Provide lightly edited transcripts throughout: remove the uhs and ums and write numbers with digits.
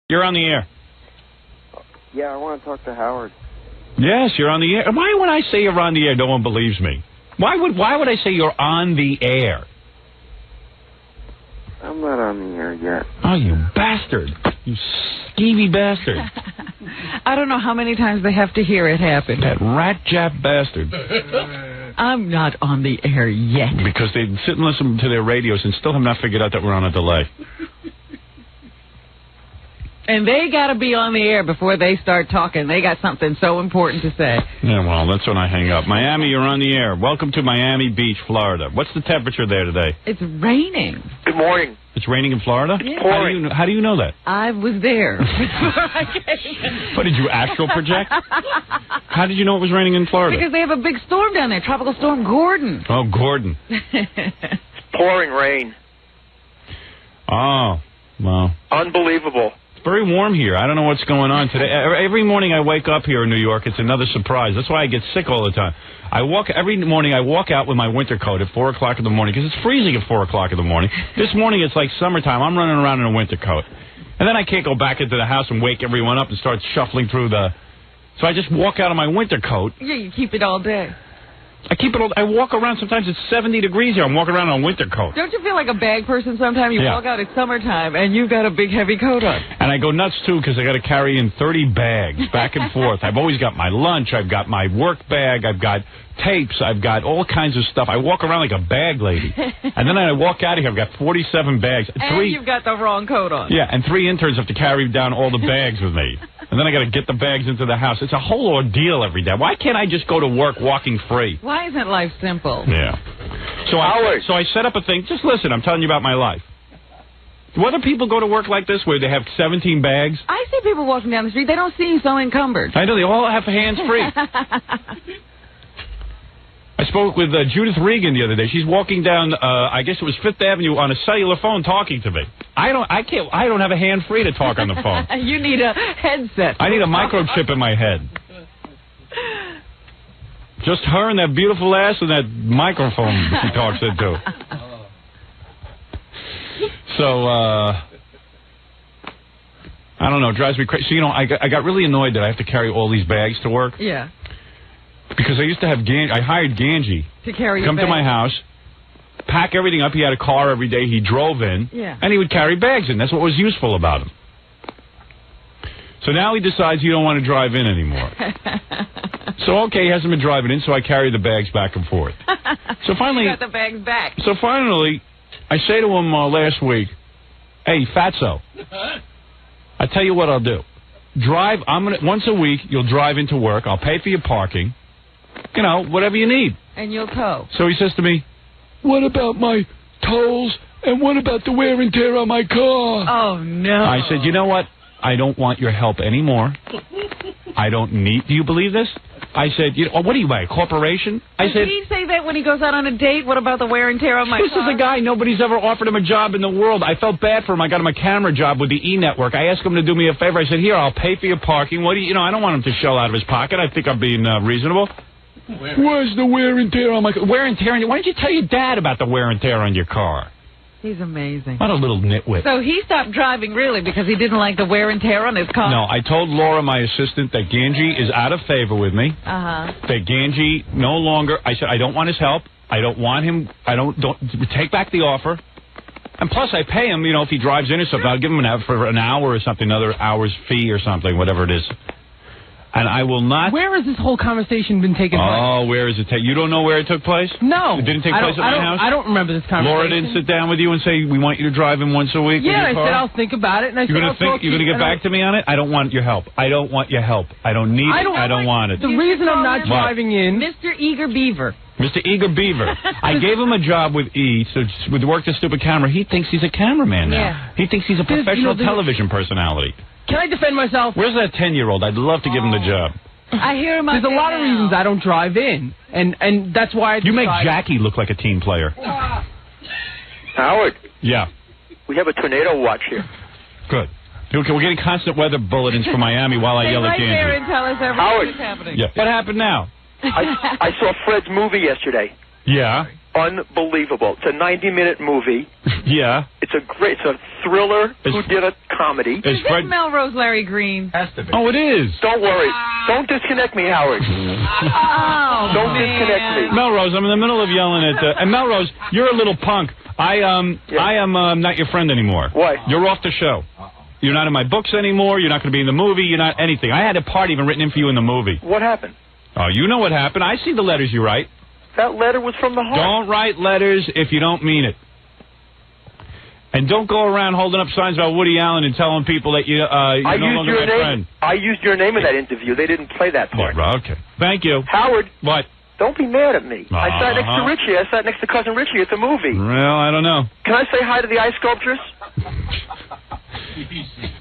You're on the air. Yeah, I want to talk to Howard. Yes, you're on the air. Why when I say you're on the air, no one believes me? Why would I say you're on the air? I'm not on the air yet. Oh, you bastard. You skeevy bastard. I don't know how many times they have to hear it happen. That rat-jap bastard. I'm not on the air yet. Because they sit and listen to their radios and still have not figured out that we're on a delay. And they got to be on the air before they start talking. They got something so important to say. Yeah, well, that's when I hang up. Miami, you're on the air. Welcome to Miami Beach, Florida. What's the temperature there today? It's raining. Good morning. It's raining in Florida? Yeah. Pouring. How do you know that? I was there before I came. What, did you astral project? How did you know it was raining in Florida? Because they have a big storm down there, Tropical Storm Gordon. Oh, Gordon. Pouring rain. Oh, well. Unbelievable. It's very warm here. I don't know what's going on today. Every morning I wake up here in New York, it's another surprise. That's why I get sick all the time. Every morning I walk out with my winter coat at 4 o'clock in the morning because it's freezing at 4 o'clock in the morning. This morning it's like summertime. I'm running around in a winter coat. And then I can't go back into the house and wake everyone up and start shuffling through the... So I just walk out of my winter coat. Yeah, you keep it all day. I keep it all... I walk around, sometimes it's 70 degrees here. I'm walking around in a winter coat. Don't you feel like a bag person sometimes? You walk out, it's summertime, and you've got a big, heavy coat on. And I go nuts, too, because I got to carry in 30 bags back and forth. I've always got my lunch. I've got my work bag. I've got tapes. I've got all kinds of stuff. I walk around like a bag lady. And then I walk out of here. I've got 47 bags. And you've got the wrong coat on. Yeah, and 3 interns have to carry down all the bags with me. And then I got to get the bags into the house. It's a whole ordeal every day. Why can't I just go to work walking free? Why isn't life simple? Yeah. So I set up a thing. Just listen, I'm telling you about my life. Do other people go to work like this where they have 17 bags? I see people walking down the street. They don't seem so encumbered. I know. They all have hands free. I spoke with Judith Regan the other day. She's walking down, I guess it was 5th Avenue on a cellular phone talking to me. I don't have a hand free to talk on the phone. You need a headset. I need a microchip in my head. Just her and that beautiful ass and that microphone she talks into. So, I don't know, it drives me crazy. So, I got really annoyed that I have to carry all these bags to work. Yeah. Because I used to have I hired Ganji to carry come to my house, pack everything up. He had a car every day. He drove in, and he would carry bags in. That's what was useful about him. So now he decides he don't want to drive in anymore. So, okay, he hasn't been driving in, so I carry the bags back and forth. So finally... You got the bags back. So finally, I say to him last week, hey, fatso, I tell you what I'll do. Once a week, you'll drive into work. I'll pay for your parking. Whatever you need. And you'll tow. So he says to me, what about my tolls and what about the wear and tear on my car? Oh, no. I said, you know what? I don't want your help anymore. I don't need... Do you believe this? I said, what are you, a corporation? Does he say that when he goes out on a date? What about the wear and tear on my car? This is a guy, nobody's ever offered him a job in the world. I felt bad for him. I got him a camera job with the E-Network. I asked him to do me a favor. I said, here, I'll pay for your parking. What do you... I don't want him to shell out of his pocket. I think I'm being reasonable. Where's the wear and tear on my car? Wear and tear on your... Why didn't you tell your dad about the wear and tear on your car? He's amazing. What a little nitwit. So he stopped driving, really, because he didn't like the wear and tear on his car? No, I told Laura, my assistant, that Ganji is out of favor with me. Uh-huh. That Ganji no longer... I said, I don't want his help. I don't want him... Don't take back the offer. And plus, I pay him, if he drives in or something. I'll give him for an hour or something, another hour's fee or something, whatever it is. And I will not... Where has this whole conversation been taking place? Oh, where is it? You don't know where it took place? No. It didn't take place at my house? I don't remember this conversation. Laura didn't sit down with you and say, we want you to drive in once a week? Yeah, I said, I'll think about it. And you're going to get back to me on it? I don't want your help. I don't want your help. I don't need it. I don't want it. The reason I'm not driving in... Mr. Eager Beaver. Mr. Eager Beaver. I gave him a job with with work the stupid camera. He thinks he's a cameraman now. Yeah. He thinks he's a professional television personality. Can I defend myself? Where's that 10-year-old? I'd love to give him the job. I hear him. There's a lot of reasons I don't drive in, and that's why You make Jackie look like a team player. Howard. Yeah. We have a tornado watch here. Good. Okay, we're getting constant weather bulletins from Miami while I yell at Ganji. Stay right there and tell us everything that's happening. Yeah. What happened now? I saw Fred's movie yesterday. Yeah. unbelievable. It's a 90-minute movie. Yeah. It's a thriller, whodunit comedy. Is this Melrose Larry Green? Has to be. Oh, it is. Don't worry. Don't disconnect me, Howard. Oh, Don't disconnect me. Melrose, I'm in the middle of yelling at... and Melrose, you're a little punk. I am not your friend anymore. Why? You're off the show. You're not in my books anymore. You're not going to be in the movie. You're not anything. I had a part even written in for you in the movie. What happened? Oh, you know what happened. I see the letters you write. That letter was from the heart. Don't write letters if you don't mean it. And don't go around holding up signs about Woody Allen and telling people that you're no longer my friend. I used your name in that interview. They didn't play that part. Yeah, okay. Thank you. Howard. What? Don't be mad at me. I sat next to Richie. I sat next to Cousin Richie at the movie. Well, I don't know. Can I say hi to the ice sculptress?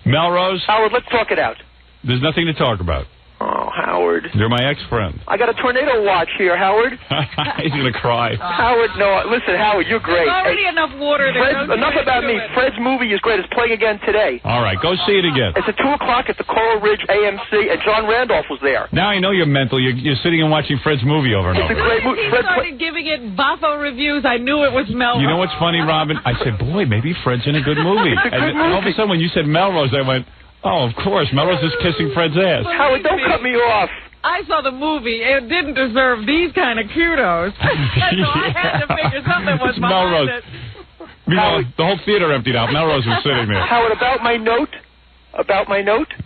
Melrose? Howard, let's talk it out. There's nothing to talk about. Oh, Howard. You're my ex-friend. I got a tornado watch here, Howard. He's going to cry. Howard, no, listen, Howard, you're great. There's already enough water there. Enough about me. Fred's movie is great. It's playing again today. All right, go see it again. It's at 2 o'clock at the Coral Ridge AMC, and John Randolph was there. Now I know you're mental. You're sitting and watching Fred's movie over and over. It's a great movie. He started giving it boffo reviews. I knew it was Melrose. You know what's funny, Robin? I said, boy, maybe Fred's in a good movie. And all of a sudden, when you said Melrose, I went, oh, of course, Melrose is kissing Fred's ass. Howard, don't cut me off. I saw the movie. It didn't deserve these kind of kudos. So I had to figure something was behind it. Meanwhile, the whole theater emptied out. Melrose was sitting there. Howard, about my note?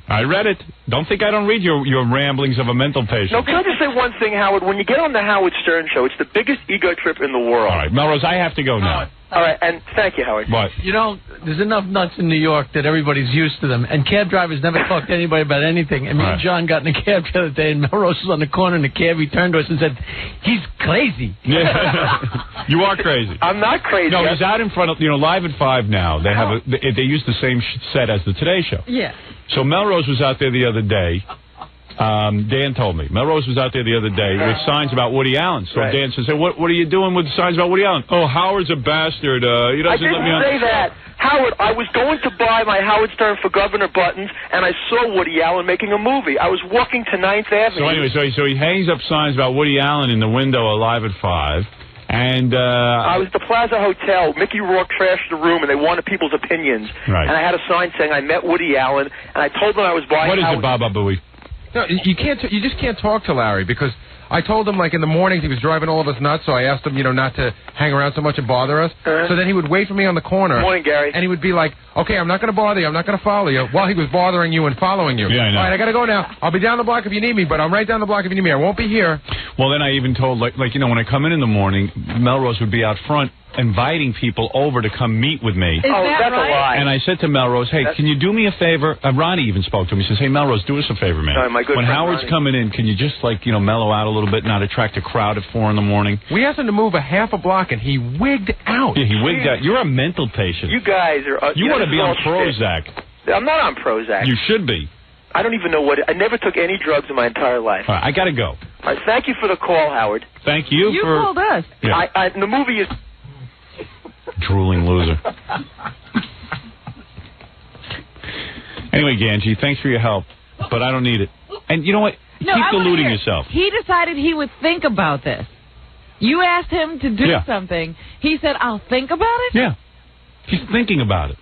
I read it. Don't think I don't read your ramblings of a mental patient. No, can I just say one thing, Howard? When you get on the Howard Stern show, it's the biggest ego trip in the world. All right, Melrose, I have to go now. All right, and thank you, Howard. What? You know, there's enough nuts in New York that everybody's used to them, and cab drivers never talk to anybody about anything. And me and John got in a cab the other day, and Melrose was on the corner in the cab. He turned to us and said, he's crazy. Yeah. You are crazy. I'm not crazy. No, he's out in front of, Live at 5 now. They have they use the same set as the Today Show. Yeah. So Melrose was out there the other day. Dan told me. Melrose was out there the other day with signs about Woody Allen. So Dan says, hey, what are you doing with signs about Woody Allen? Oh, Howard's a bastard. He doesn't let me on. I didn't say that. Howard, I was going to buy my Howard Stern for Governor buttons, and I saw Woody Allen making a movie. I was walking to 9th Avenue. So anyway, so he hangs up signs about Woody Allen in the window of Live at 5. And I was at the Plaza Hotel. Mickey Rourke trashed the room, and they wanted people's opinions. Right. And I had a sign saying I met Woody Allen, and I told them I was buying. What is it, Baba Booey? No, you can't. You just can't talk to Larry because I told him like in the mornings he was driving all of us nuts. So I asked him, not to hang around so much and bother us. So then he would wait for me on the corner. Morning, Gary. And he would be like, "Okay, I'm not going to bother you. I'm not going to follow you." While he was bothering you and following you. Yeah, I know. All right, I got to go now. I'll be down the block if you need me, but I'm right down the block if you need me. I won't be here. Well, then I even told when I come in the morning, Melrose would be out front inviting people over to come meet with me. Is that that's right? a lie. And I said to Melrose, hey, can you do me a favor? Ronnie even spoke to him. He says, hey, Melrose, do us a favor, man. My good when friend Howard's Ronnie. coming in, can you just, mellow out a little bit and not attract a crowd at 4 in the morning? We asked him to move a half a block, and he wigged out. Yeah, he wigged out. You're a mental patient. You guys are... You want to be on Prozac. I'm not on Prozac. You should be. I don't even know what... I never took any drugs in my entire life. All right, I got to go. All right, thank you for the call, Howard. Thank you You for... called us. Yeah. The movie is... Drooling loser. Anyway, Ganji, thanks for your help, but I don't need it. And you know what? No, Keep I wanna deluding hear. yourself. He decided he would think about this. You asked him to do something. He said, I'll think about it? Yeah. He's thinking about it.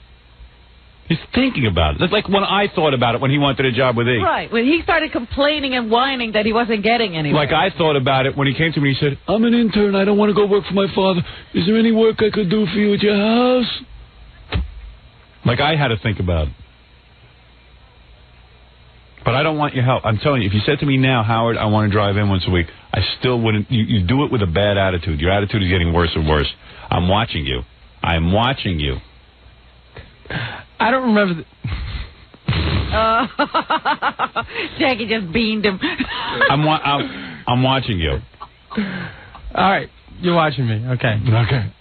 He's thinking about it. That's like when I thought about it when he wanted a job with E. Right. When he started complaining and whining that he wasn't getting anywhere. Like I thought about it when he came to me and he said, I'm an intern. I don't want to go work for my father. Is there any work I could do for you at your house? Like I had to think about it. But I don't want your help. I'm telling you, if you said to me now, Howard, I want to drive in once a week, I still wouldn't. You do it with a bad attitude. Your attitude is getting worse and worse. I'm watching you. I'm watching you. I don't remember. Jackie just beamed him. I'm watching you. All right, you're watching me. Okay. Okay.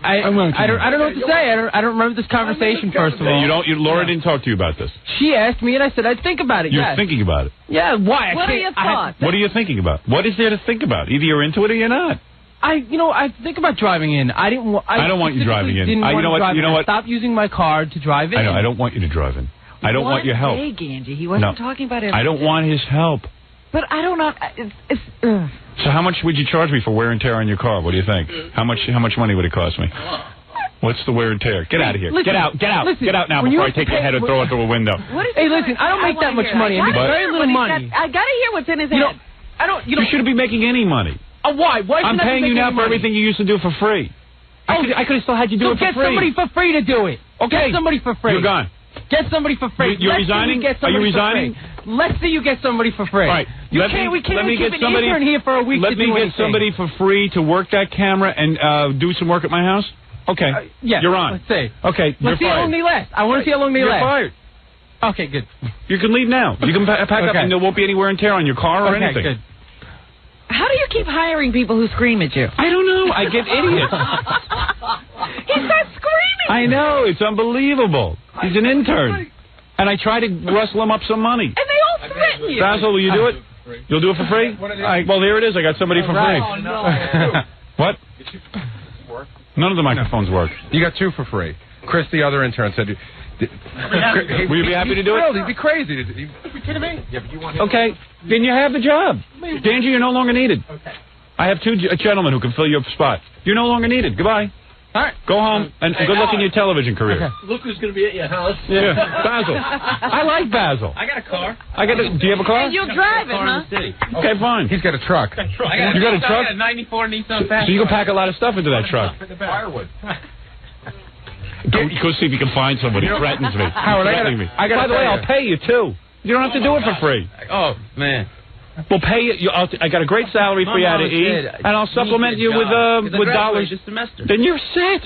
I don't know what to say. I don't remember this conversation. First of all, Laura didn't talk to you about this. She asked me, and I said I'd think about it. You're thinking about it. Yeah. Why? What are your thoughts? What are you thinking about? What is there to think about? Either you're into it or you're not. I think about driving in. I don't want you driving in. Didn't want to drive in. what? Stop using my car to drive in. I don't want you to drive in. I don't want your help. Ganji. He wasn't talking about everything. I don't want his help. But I don't know. So how much would you charge me for wear and tear on your car? What do you think? How much money would it cost me? What's the wear and tear? Get out of here. Listen, get out now when before I take your head and throw it through a window. Hey, listen, I don't make that much money. I make very little money. I gotta hear what's in his head. You shouldn't be making any money. Why? Why? I'm paying you now for everything you used to do for free. I could have still had you do it for free. Get somebody for free to do it. Okay. Get somebody for free. You're gone. Get somebody for free. You're resigning? Are you resigning? Let's say you get somebody for free. All right. We can't keep an intern here for a week to do anything. Let me get somebody for free to work that camera and do some work at my house? Okay. Yeah. You're on. Let's see. Okay. Let's see how long they last. I want to see how long they last. You're fired. Okay, good. You can leave now. You can pack up and there won't be any wear and tear on your car or anything. Good. How do you keep hiring people who scream at you? I don't know. I get idiots. He starts screaming. I know. It's unbelievable. He's an intern. And I try to rustle him up some money. And they all threaten you. Basil, will you do it? You'll do it for free? Well, there it is. I got somebody for free. Oh, no. What? None of the microphones work. You got 2 for free. Chris, the other intern, said... Will you be happy to do it? He'd be crazy. Are you kidding me? Yeah, but you want him. Okay, then you have the job. Ganji, you're no longer needed. Okay. I have 2 gentlemen who can fill your spot. You're no longer needed. Goodbye. All right. Go home and good luck in your television career. Okay. Look who's going to be at your house. Yeah, Basil. I like Basil. I got a car. Do you have a car? And you drive it, huh? Okay, fine. He's got a truck. You got a truck? I got a 94 Nissan Pathfinder. So you can pack a lot of stuff into that truck. Firewood. Go see if you can find somebody who threatens me. Howard, By the way, I'll pay you, too. You don't have to do it for free. Oh, man. We'll pay you. I got a great salary for you out of E, and I'll supplement you with dollars. This semester. Then you're set.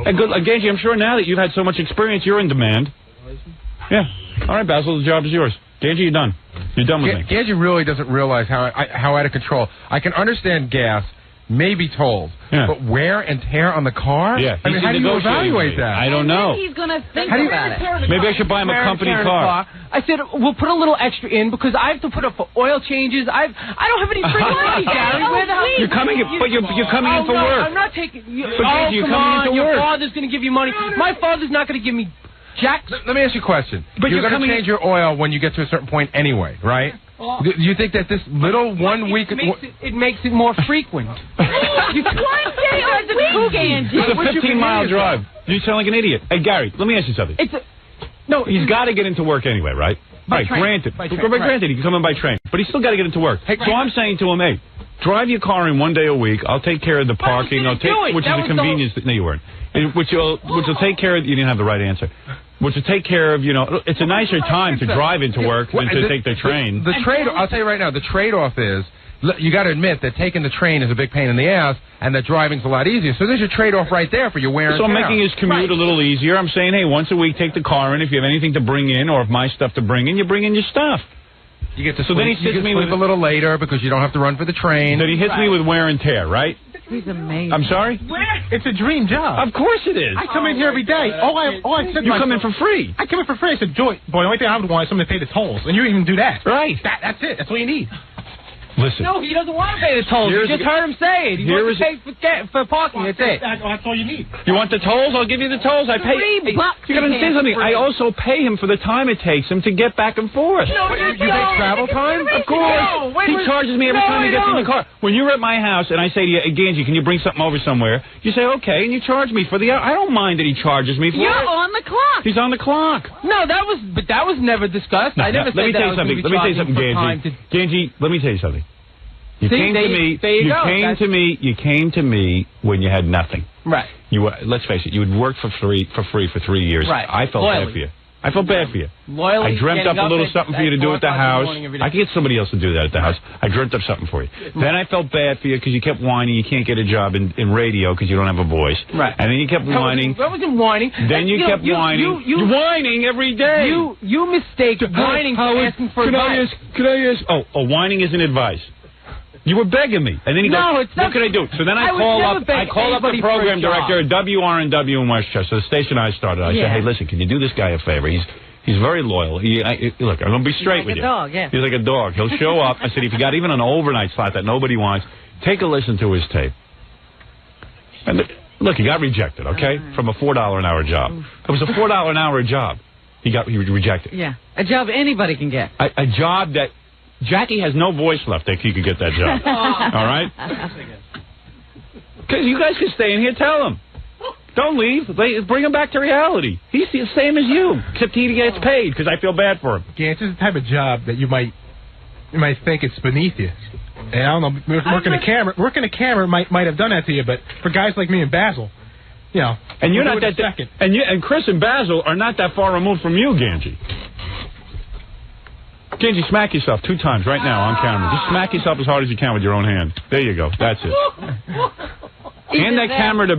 And good, Ganji, I'm sure now that you've had so much experience, you're in demand. Yeah. All right, Basil, the job is yours. Ganji, you're done. You're done with me. Ganji really doesn't realize how out of control. I can understand gas, maybe tolls, but wear and tear on the car? Yeah. I mean, how do you evaluate that? I don't know. He's going to think about it. Maybe I should buy him a company car. I said, we'll put a little extra in because I have to put up for oil changes. I don't have any free money, Gary. You're coming in, but you're coming in for work. I'm not taking... Ganji, you're coming in for your work. father's going to give you money. My father's not going to give me jack. Let me ask you a question. But you're going to change your oil when you get to a certain point anyway, right? Do you think that this little 1 week... It makes it more frequent. One day a week, Ganji. It's a 15-mile drive. You sound like an idiot. Hey, Gary, let me ask you something. He's got to get into work anyway, right? By train. Granted. Granted, he can come in by train. But he's still got to get into work. So I'm saying to him, hey, drive your car in 1 day a week. I'll take care of the parking. Which is a convenience. No, you weren't. Which will take care of... You didn't have the right answer. Which will take care of, it's a nicer time to drive into work than to take the train. The trade, I'll tell you right now, the trade-off is, you got to admit that taking the train is a big pain in the ass, and that driving's a lot easier. So there's your trade-off right there for your wear and tear. So I'm making his commute a little easier. I'm saying, hey, once a week, take the car in. If you have anything to bring in, or if my stuff to bring in, you bring in your stuff. You get to so sleep, then he sits me with a little later because you don't have to run for the train. Then he hits me with wear and tear, right? He's amazing. I'm sorry? It's a dream job. Of course it is. I come in here every day. All I said. You come in for free. I come in for free. I said, boy, the only thing I would want is someone to pay the tolls, and you even do that. Right. That's it. That's all you need. Listen. No, he doesn't want to pay the tolls. You just heard him say it. He wants to pay for parking. That's it. That's all you need. You want the tolls? I'll give you the tolls. I pay. You got to understand something. I also pay him for the time it takes him to get back and forth. No, you pay travel time? Of course. He charges me every time he gets in the car. When you're at my house and I say to you, hey, Ganji, can you bring something over somewhere? You say, okay, and you charge me for the hour. I don't mind that he charges me for it. You're on the clock. He's on the clock. No, that was never discussed. I never said that. Let me tell you something, Ganji. Ganji, let me tell you something. You came to me when you had nothing. Right. Let's face it, you had worked for free for 3 years. Right. I felt bad for you. I felt bad for you. Loyally, I dreamt up a little something for you to do at the house. I could get somebody else to do that at the house. I dreamt up something for you. Then I felt bad for you because you kept whining you can't get a job in radio because you don't have a voice. Right. And then you kept whining. I wasn't whining. Then you kept whining. You're whining every day. You mistake whining for asking for advice. Could I ask? Oh, whining isn't advice. You were begging me, and then he goes, "What can I do?" So then I call up the program director at WRNW in Westchester, the station I started. I said, "Hey, listen, can you do this guy a favor? He's very loyal. Look, I'm gonna be straight with you. Dog, yeah. He's like a dog. He'll show up." I said, "If you got even an overnight slot that nobody wants, take a listen to his tape." And look, he got rejected. Okay, from a $4 an hour job. It was a $4 an hour job. He rejected. Yeah, a job anybody can get. A job that Jackie has no voice left that he could get that job. All right? Because you guys can stay in here, tell him. Don't leave. Bring him back to reality. He's the same as you, except he gets paid because I feel bad for him. Gantz, this is the type of job that you might think it's beneath you. And I don't know, working a camera might have done that to you, but for guys like me and Basil, you know. And you're not that second. And Chris and Basil are not that far removed from you, Ganji. Ganji, smack yourself 2 times right now on camera. Just smack yourself as hard as you can with your own hand. There you go. That's it. Hand that camera to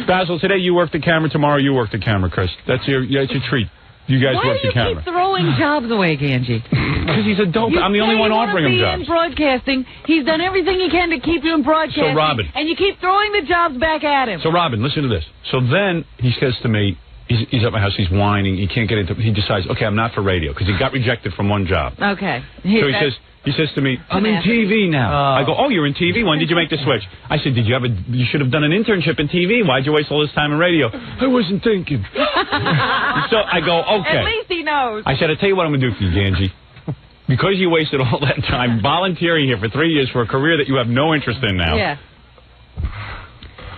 Basil. Today you work the camera. Tomorrow you work the camera, Chris. That's your treat. You guys work the camera. Why do you keep throwing jobs away, Ganji? Because he's a dope. I'm the only one offering him jobs. In broadcasting, he's done everything he can to keep you in broadcasting. So Robin, and you keep throwing the jobs back at him. So Robin, listen to this. So then he says to me, he's at my house, he's whining, he can't get into. He decides, okay, I'm not for radio because he got rejected from one job. Okay. So he says to me, I'm in TV now. I go, oh, you're in TV? When did you make the switch? I said, you should have done an internship in TV. Why'd you waste all this time in radio? I wasn't thinking. So I go, okay. At least he knows. I said, I'll tell you what I'm going to do for you, Ganji. Because you wasted all that time volunteering here for 3 years for a career that you have no interest in now. Yeah.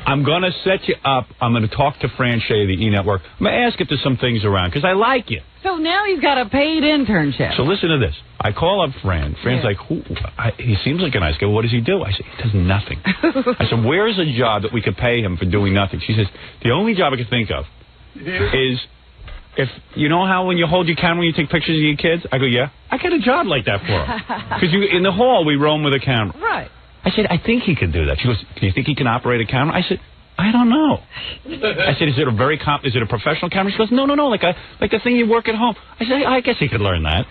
I'm going to set you up. I'm going to talk to Fran Shea of the E-Network. I'm going to ask if there's some things around, because I like you. So now he's got a paid internship. So listen to this. I call up Fran. Fran's like, he seems like a nice guy. What does he do? I said, he does nothing. I said, where's a job that we could pay him for doing nothing? She says, the only job I can think of is, if you know how when you hold your camera and you take pictures of your kids? I go, yeah. I got a job like that for him. Because in the hall, we roam with a camera. Right. I said, I think he could do that. She goes, do you think he can operate a camera? I said, I don't know. I said, is it a professional camera? She goes, no, like the thing you work at home. I said, I guess he could learn that.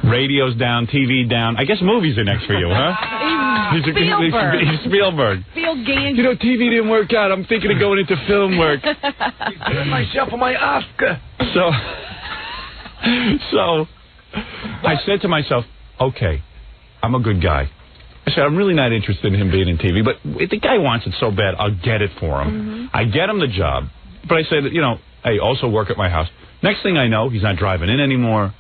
Radio's down, TV down. I guess movies are next for you, huh? He's Spielberg. He's Spielberg. Ganji. You know, TV didn't work out. I'm thinking of going into film work. myself on my Oscar. So I said to myself, okay, I'm a good guy. I said, I'm really not interested in him being in TV, but if the guy wants it so bad, I'll get it for him. Mm-hmm. I get him the job. But I said, you know, hey, also work at my house. Next thing I know, he's not driving in anymore.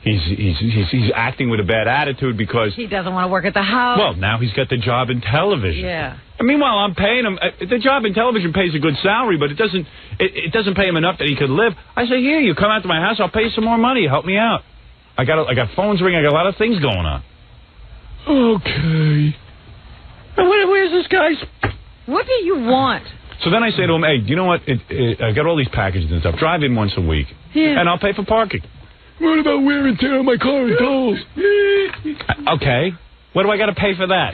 He's acting with a bad attitude because he doesn't want to work at the house. Well, now he's got the job in television. Yeah. And meanwhile, I'm paying him. The job in television pays a good salary, but it doesn't pay him enough that he could live. I say, here, you come out to my house, I'll pay you some more money. Help me out. I got phones ringing. I got a lot of things going on. Okay. Where's this guy's? What do you want? So then I say to him, hey, you know what? I got all these packages and stuff. Drive in once a week. Yeah. And I'll pay for parking. What about wear and tear on my car and tolls? Okay. What do I got to pay for that?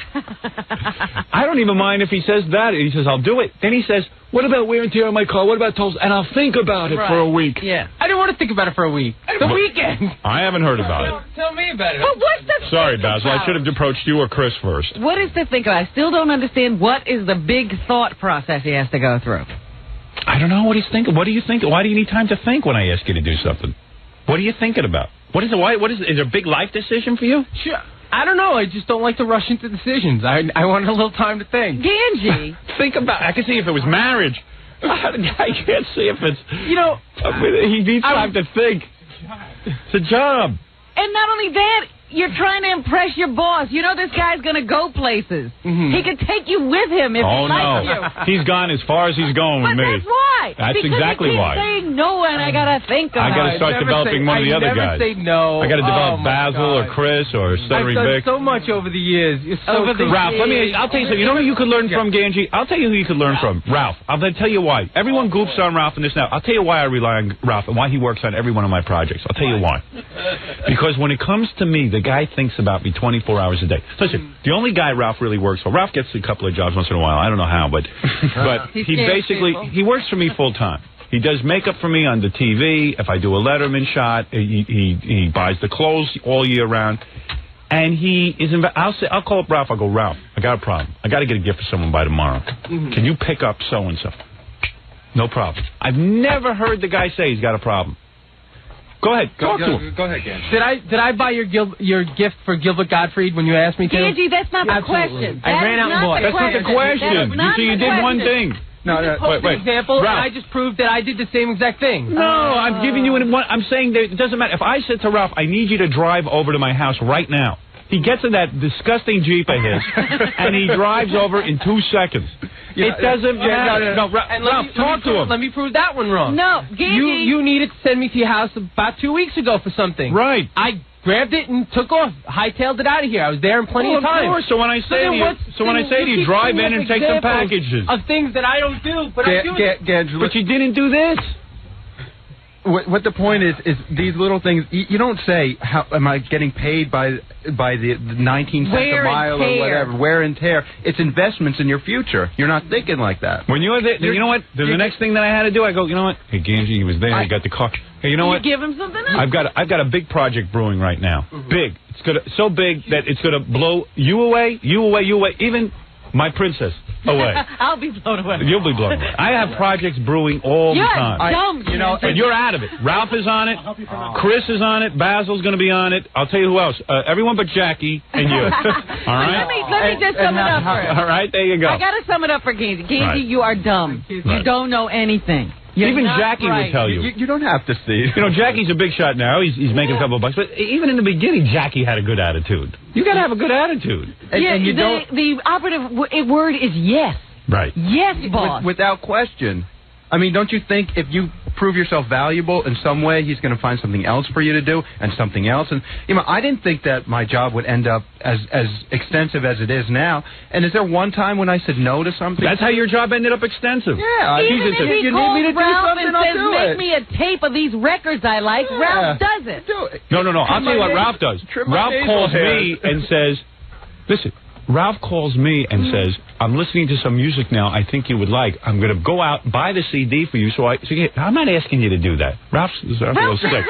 I don't even mind if he says that. He says, I'll do it. Then he says, what about wear and tear on my car? What about tolls? And I'll think about it for a week. Yeah. I don't want to think about it for a week. The weekend. I haven't heard about it. Tell me about it. But what's the Sorry, Basil. I should have approached you or Chris first. What is to think about? I still don't understand what is the big thought process he has to go through. I don't know what he's thinking. What do you think? Why do you need time to think when I ask you to do something? What are you thinking about? What is it? Why? What is it? Is it a big life decision for you? Sure. I don't know. I just don't like to rush into decisions. I want a little time to think. Ganji. Think about it. I can see if it was marriage. I can't see if it's... You know... he needs time to think. It's a job. And not only that, you're trying to impress your boss. You know this guy's going to go places. Mm-hmm. He could take you with him if he likes you. He's gone as far as he's going with me. That's why. That's because exactly why. Saying no, and I got to think about it. I got to start developing one of the other guys. I never say no. I got to develop Basil or Chris or Cedric Vick. I've done so much over the years. Ralph, I'll tell you something. You know who you could learn from, Ganji? I'll tell you who you could learn from. Ralph. I'll tell you why. Everyone goofs on Ralph in this now. I'll tell you why I rely on Ralph and why he works on every one of my projects. I'll tell you why. Because when it comes to me, the guy thinks about me 24 hours a day. Listen, the only guy Ralph really works for, Ralph gets a couple of jobs once in a while. I don't know how, but he basically, he works for me full time. He does makeup for me on the TV. If I do a Letterman shot, he buys the clothes all year round. And he is, I'll call up Ralph. I'll go, Ralph, I got a problem. I got to get a gift for someone by tomorrow. Mm-hmm. Can you pick up so-and-so? No problem. I've never heard the guy say he's got a problem. Go ahead. Talk to him. Go ahead, Ganji. Did I buy your gift for Gilbert Gottfried when you asked me to? Ganji, that's not the question. I ran out and bought it. That's not the question. You did one thing. No, Wait. Example, Ralph. and I just proved that I did the same exact thing. No, I'm giving you one. I'm saying that it doesn't matter. If I said to Ralph, I need you to drive over to my house right now, he gets in that disgusting Jeep of his, and he drives over in 2 seconds. It doesn't matter. No, Ralph, talk to him. Let me prove that one wrong. No, Ganji. You needed to send me to your house about 2 weeks ago for something. Right. I grabbed it and took off, hightailed it out of here. I was there in plenty of time. Of course. So when I say to you, drive in and take some packages of things that I don't do, but I do. But you didn't do this. What the point is these little things. You don't say, "How am I getting paid by the 19 cents a mile or whatever?" Wear and tear. It's investments in your future. You're not thinking like that. When you're there, you know what? The next thing that I had to do, I go, you know what? Hey, Ganji, he was there. He got the car. Hey, you know what? Give him something else. I've got a big project brewing right now. Big. It's so big that it's gonna blow you away, even my princess away. I'll be blown away. You'll be blown away. I have projects brewing all the time. Dumb. And you're out of it. Ralph is on it. Chris is on it. Basil's going to be on it. I'll tell you who else. Everyone but Jackie and you. All right? Let me just sum it up for him. All right, there you go. I got to sum it up for Ganji. Ganji, Right. you are dumb. Right. You don't know anything. Even Jackie would tell you. You don't have to see. You know, Jackie's a big shot now. He's making a couple of bucks. But even in the beginning, Jackie had a good attitude. You got to have a good attitude. And you don't. The operative word is yes. Right. Yes, boss. Without question. I mean, don't you think if you prove yourself valuable in some way, he's going to find something else for you to do and something else? And you know, I didn't think that my job would end up as extensive as it is now. And is there one time when I said no to something? That's how your job ended up extensive. Yeah. Even if he you calls need me to Ralph do something, and I'll says, do make it. me a tape of these records I like, Ralph does it. Do it. No. I'll tell you what Ralph does. Ralph calls me and says, listen, Ralph calls me and says, I'm listening to some music now I think you would like. I'm going to go out, buy the CD for you. I'm not asking you to do that. Ralph's a little sick.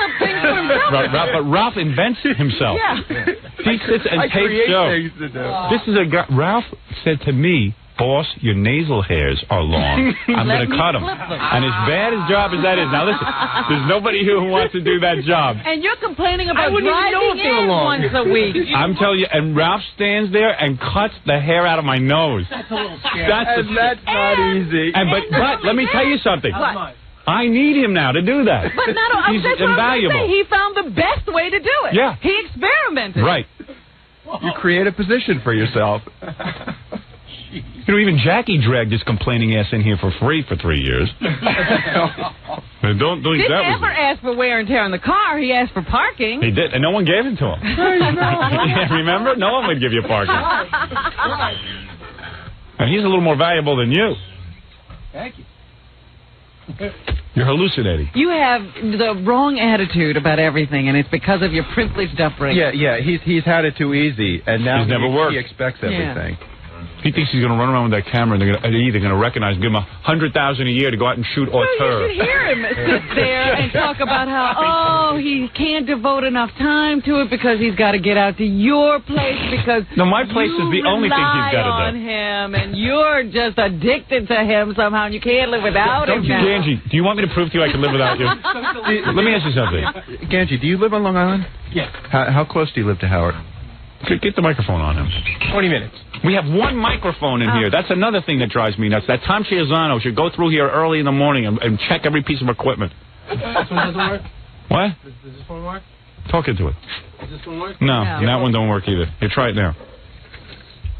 But Ralph invents it himself. Yeah. He sits and tapes Joe. This is a guy. Ralph said to me, boss, your nasal hairs are long. I'm going to cut them. And as bad a job as that is, now listen, there's nobody here who wants to do that job. And you're complaining about wouldn't even know driving if they were in long. once a week. I'm telling you, and Ralph stands there and cuts the hair out of my nose. That's a little scary. That's not easy. But let me tell you something. What? I need him now to do that. But He's that's what I'm invaluable. saying. He found the best way to do it. Yeah. He experimented. Right. You create a position for yourself. You know, even Jackie dragged his complaining ass in here for free for 3 years. Don't think Didn't that was ever ask for wear and tear on the car. He asked for parking. He did, and no one gave it to him. Yeah, remember? No one would give you parking. And he's a little more valuable than you. Thank you. You're hallucinating. You have the wrong attitude about everything, and it's because of your privileged upbringing. Yeah. He's had it too easy, and now He's never worked. he expects everything. He thinks he's going to run around with that camera, and they're either going to recognize him, give him $100,000 a year to go out and shoot auteur. Well, you should hear him sit there and talk about how, he can't devote enough time to it because he's got to get out to your place because No, my place is the only thing he's got to do. on him, and you're just addicted to him somehow, and you can't live without him now. Ganji, do you want me to prove to you I can live without you? Let me ask you something. Ganji, do you live on Long Island? Yeah. How close do you live to Howard? Get the microphone on him. 20 minutes. We have one microphone in here. That's another thing that drives me nuts. That Tom Chiazzano should go through here early in the morning and check every piece of equipment. This one doesn't work? What? Does this one work? Talk into it. Does this one work? No, that one don't work either. Here, try it now.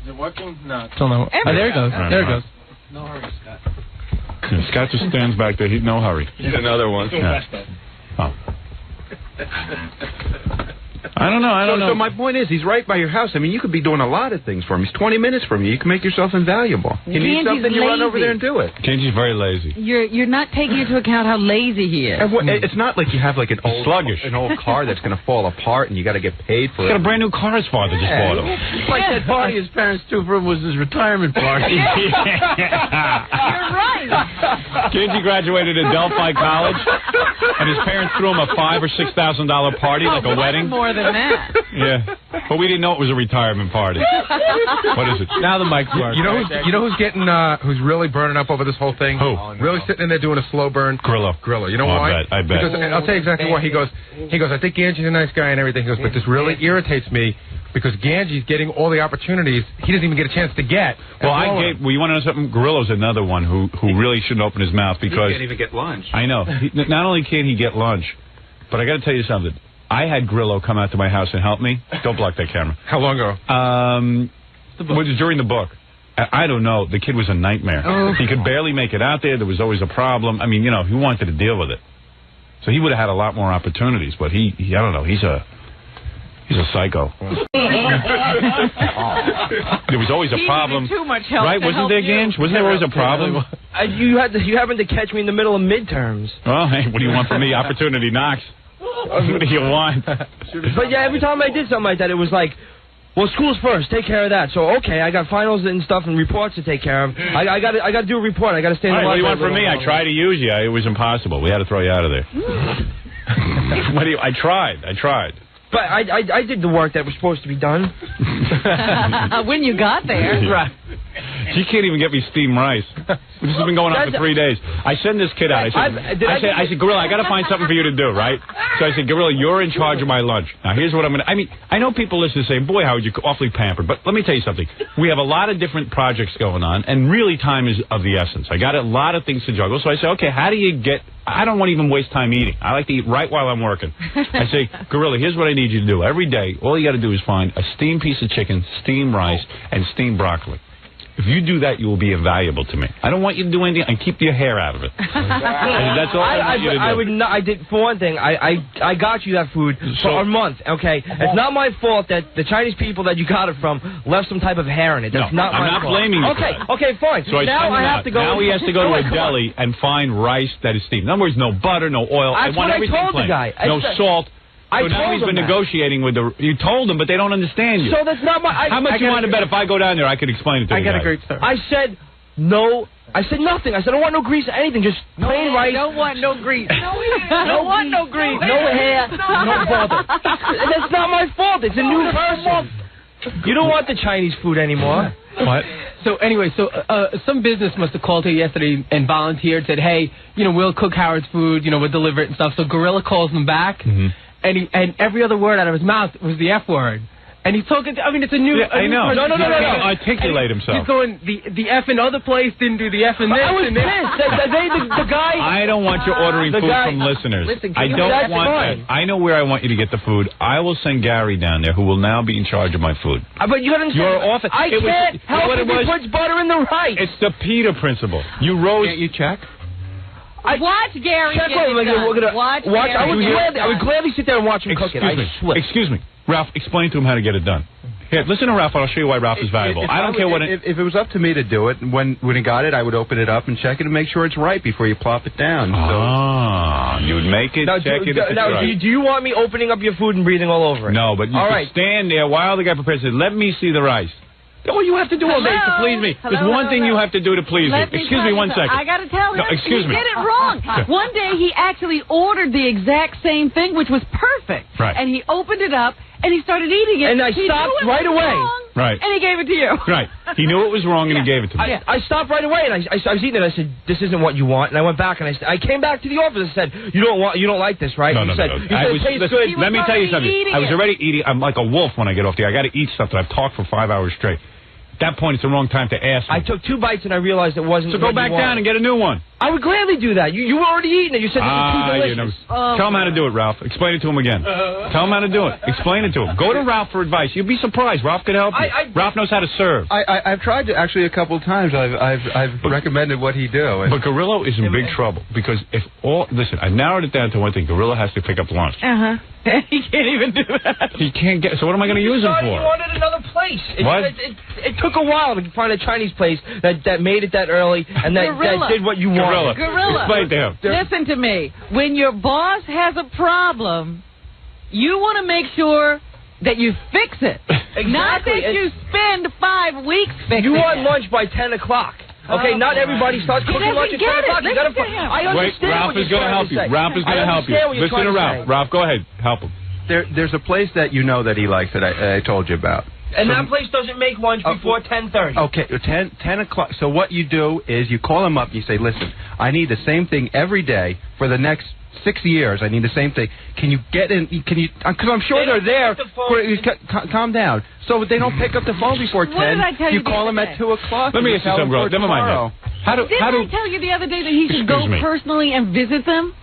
Is it working? No. Still no. There it goes. There it goes. No hurry, Scott. Yeah, Scott just stands back there. He's no hurry. He's another one. Yeah. Oh. I don't know. So my point is, he's right by your house. I mean, you could be doing a lot of things for him. He's 20 minutes from you. You can make yourself invaluable. You need something, you run over there and do it. Ganji's very lazy. You're not taking into account how lazy he is. And it's not like you have like an old car that's going to fall apart and you got to get paid for He's it. got a brand new car his father just bought him. It's like that party his parents threw for him was his retirement party. You're right. Ganji graduated at Delphi College, and his parents threw him a $5,000 or $6,000 party, like a wedding. More than that. Yeah, but we didn't know it was a retirement party. What is it? Now the mic's working. You know who's getting who's really burning up over this whole thing? Who? Really sitting in there doing a slow burn? Grillo. You know why? I bet. Because I'll tell you exactly why. He goes, I think Ganji's a nice guy and everything. He goes, but this really irritates me because Ganji's getting all the opportunities he doesn't even get a chance to get. Well, you want to know something? Grillo's another one who really shouldn't open his mouth because he can't even get lunch. I know. Not only can't he get lunch, but I got to tell you something. I had Grillo come out to my house and help me. Don't block that camera. How long ago? It was during the book. I don't know. The kid was a nightmare. Oh. He could barely make it out there. There was always a problem. I mean, he wanted to deal with it. So he would have had a lot more opportunities, but he I don't know. He's a psycho. There was always a problem. Too much help, right? Wasn't there, Ganj? Wasn't there always a problem? You happened to catch me in the middle of midterms. Well, hey, what do you want from me? Opportunity knocks. What do you want? But yeah, every time I did something like that, it was like, well, school's first. Take care of that. So okay, I got finals and stuff and reports to take care of. I got to do a report. I got to stay in the What do you want from me? I tried to use you. It was impossible. We had to throw you out of there. I tried. But I did the work that was supposed to be done. When you got there. Right. She can't even get me steamed rice. This has been going on for 3 days. I send this kid out. I said, Gorilla, I got to find something for you to do, right? So I said, Gorilla, you're in charge of my lunch. Now, here's what I'm going to... I mean, I know people listen to say, boy, Howard, you're awfully pampered. But let me tell you something. We have a lot of different projects going on, and really time is of the essence. I got a lot of things to juggle. So I say, okay, how do you get... I don't want to even waste time eating. I like to eat right while I'm working. I say, Gorilla, here's what I need you to do. Every day, all you got to do is find a steamed piece of chicken, steamed rice, and steamed broccoli. If you do that, you will be invaluable to me. I don't want you to do anything and keep your hair out of it. That's all I want you to do. I would not. I did for one thing. I got you that food for a month. Okay, it's not my fault that the Chinese people that you got it from left some type of hair in it. That's not my fault. I'm not blaming you. Okay, fine. So now I have to go. Now he has to go to a deli and find rice that is steamed. In other words, no butter, no oil. That's I want everything told plain. The guy. No salt. So now he's been negotiating with the... You told them, but they don't understand you. So that's not my... How much you want to bet if I go down there, I could explain it to you? I got a great story. I said no. I said nothing. I said I don't want no grease or anything. Just plain rice. Don't want no grease. Don't want no grease. No hair. No bother. That's not my fault. It's a new person. You don't want the Chinese food anymore. What? So anyway, some business must have called her yesterday and volunteered, said, hey, we'll cook Howard's food, we'll deliver it and stuff. So Gorilla calls them back, and every other word out of his mouth was the F word. And he's talking, it's a new... Yeah, I know. No. He can't articulate himself. He's going, the F in other place didn't do the F in this. I was pissed. The guy... I don't want you ordering food from listeners. Listen, I don't want that. I know where I want you to get the food. I will send Gary down there, who will now be in charge of my food. But you understand... You're off. I can't help if he puts butter in the rice. It's the Peter principle. You rose... Can't you check? Watch Gary check get it done. Watch. I would gladly sit there and watch him cook it. Excuse me. Ralph, explain to him how to get it done. Here, listen to Ralph, and I'll show you why Ralph is valuable. I don't care what... If it was up to me to do it, when he got it, I would open it up and check it and make sure it's right before you plop it down. You would make it, check it, right. Do you want me opening up your food and breathing all over it? No, but you can stand there while the guy prepares it. Let me see the rice. All you have to do all day is to please me. There's one thing you have to do to please me. Excuse me 1 second. I got to tell him. No, excuse me. He did it wrong. One day he actually ordered the exact same thing, which was perfect. Right. And he opened it up, and he started eating it. And I stopped right away. Right. And he gave it to you. Right. He knew it was wrong, and he gave it to me. I stopped right away, and I was eating it. I said, "This isn't what you want." And I went back, and I came back to the office and said, "You don't like this, right?" No. You said, "It tastes good." Let me tell you something. I was already eating. I'm like a wolf when I get off there. I got to eat stuff that I've talked for 5 hours straight. At that point, it's the wrong time to ask me. I took 2 bites and I realized it wasn't. So go back down and get a new one. I would gladly do that. You were already eating it. You said this is too delicious. Tell him how to do it, Ralph. Explain it to him again. Tell him how to do it. Explain it to him. Go to Ralph for advice. You'll be surprised. Ralph could help you. Ralph knows how to serve. I've tried to actually a couple of times. I've recommended what he do. But Grillo is in big trouble because listen, I've narrowed it down to one thing. Grillo has to pick up lunch. He can't even do that. He can't get. So what am I going to use him for? You wanted another place. What? It took a while to find a Chinese place that made it that early and that did what you wanted. Gorilla. Explain to him. Listen to me. When your boss has a problem, you want to make sure that you fix it. Exactly. Not that you spend 5 weeks fixing it. You want lunch by 10 o'clock. Okay, not everybody starts cooking lunch at 10 o'clock. You gotta. I understand. Ralph is going to help you. Ralph is going to help you. Listen to Ralph. Ralph, go ahead. Help him. There's a place that that he likes that I told you about. And that place doesn't make lunch before 10:30. Okay, 10 o'clock. So what you do is you call them up. You say, listen, I need the same thing every day for the next 6 years. I need the same thing. Can you get in? Can you? Because I'm sure they're there. Calm down. So they don't pick up the phone before 10. What did I tell you call them at 2 o'clock. Let me ask you something, bro. Never mind that. Didn't I tell you the other day that he should go personally and visit them?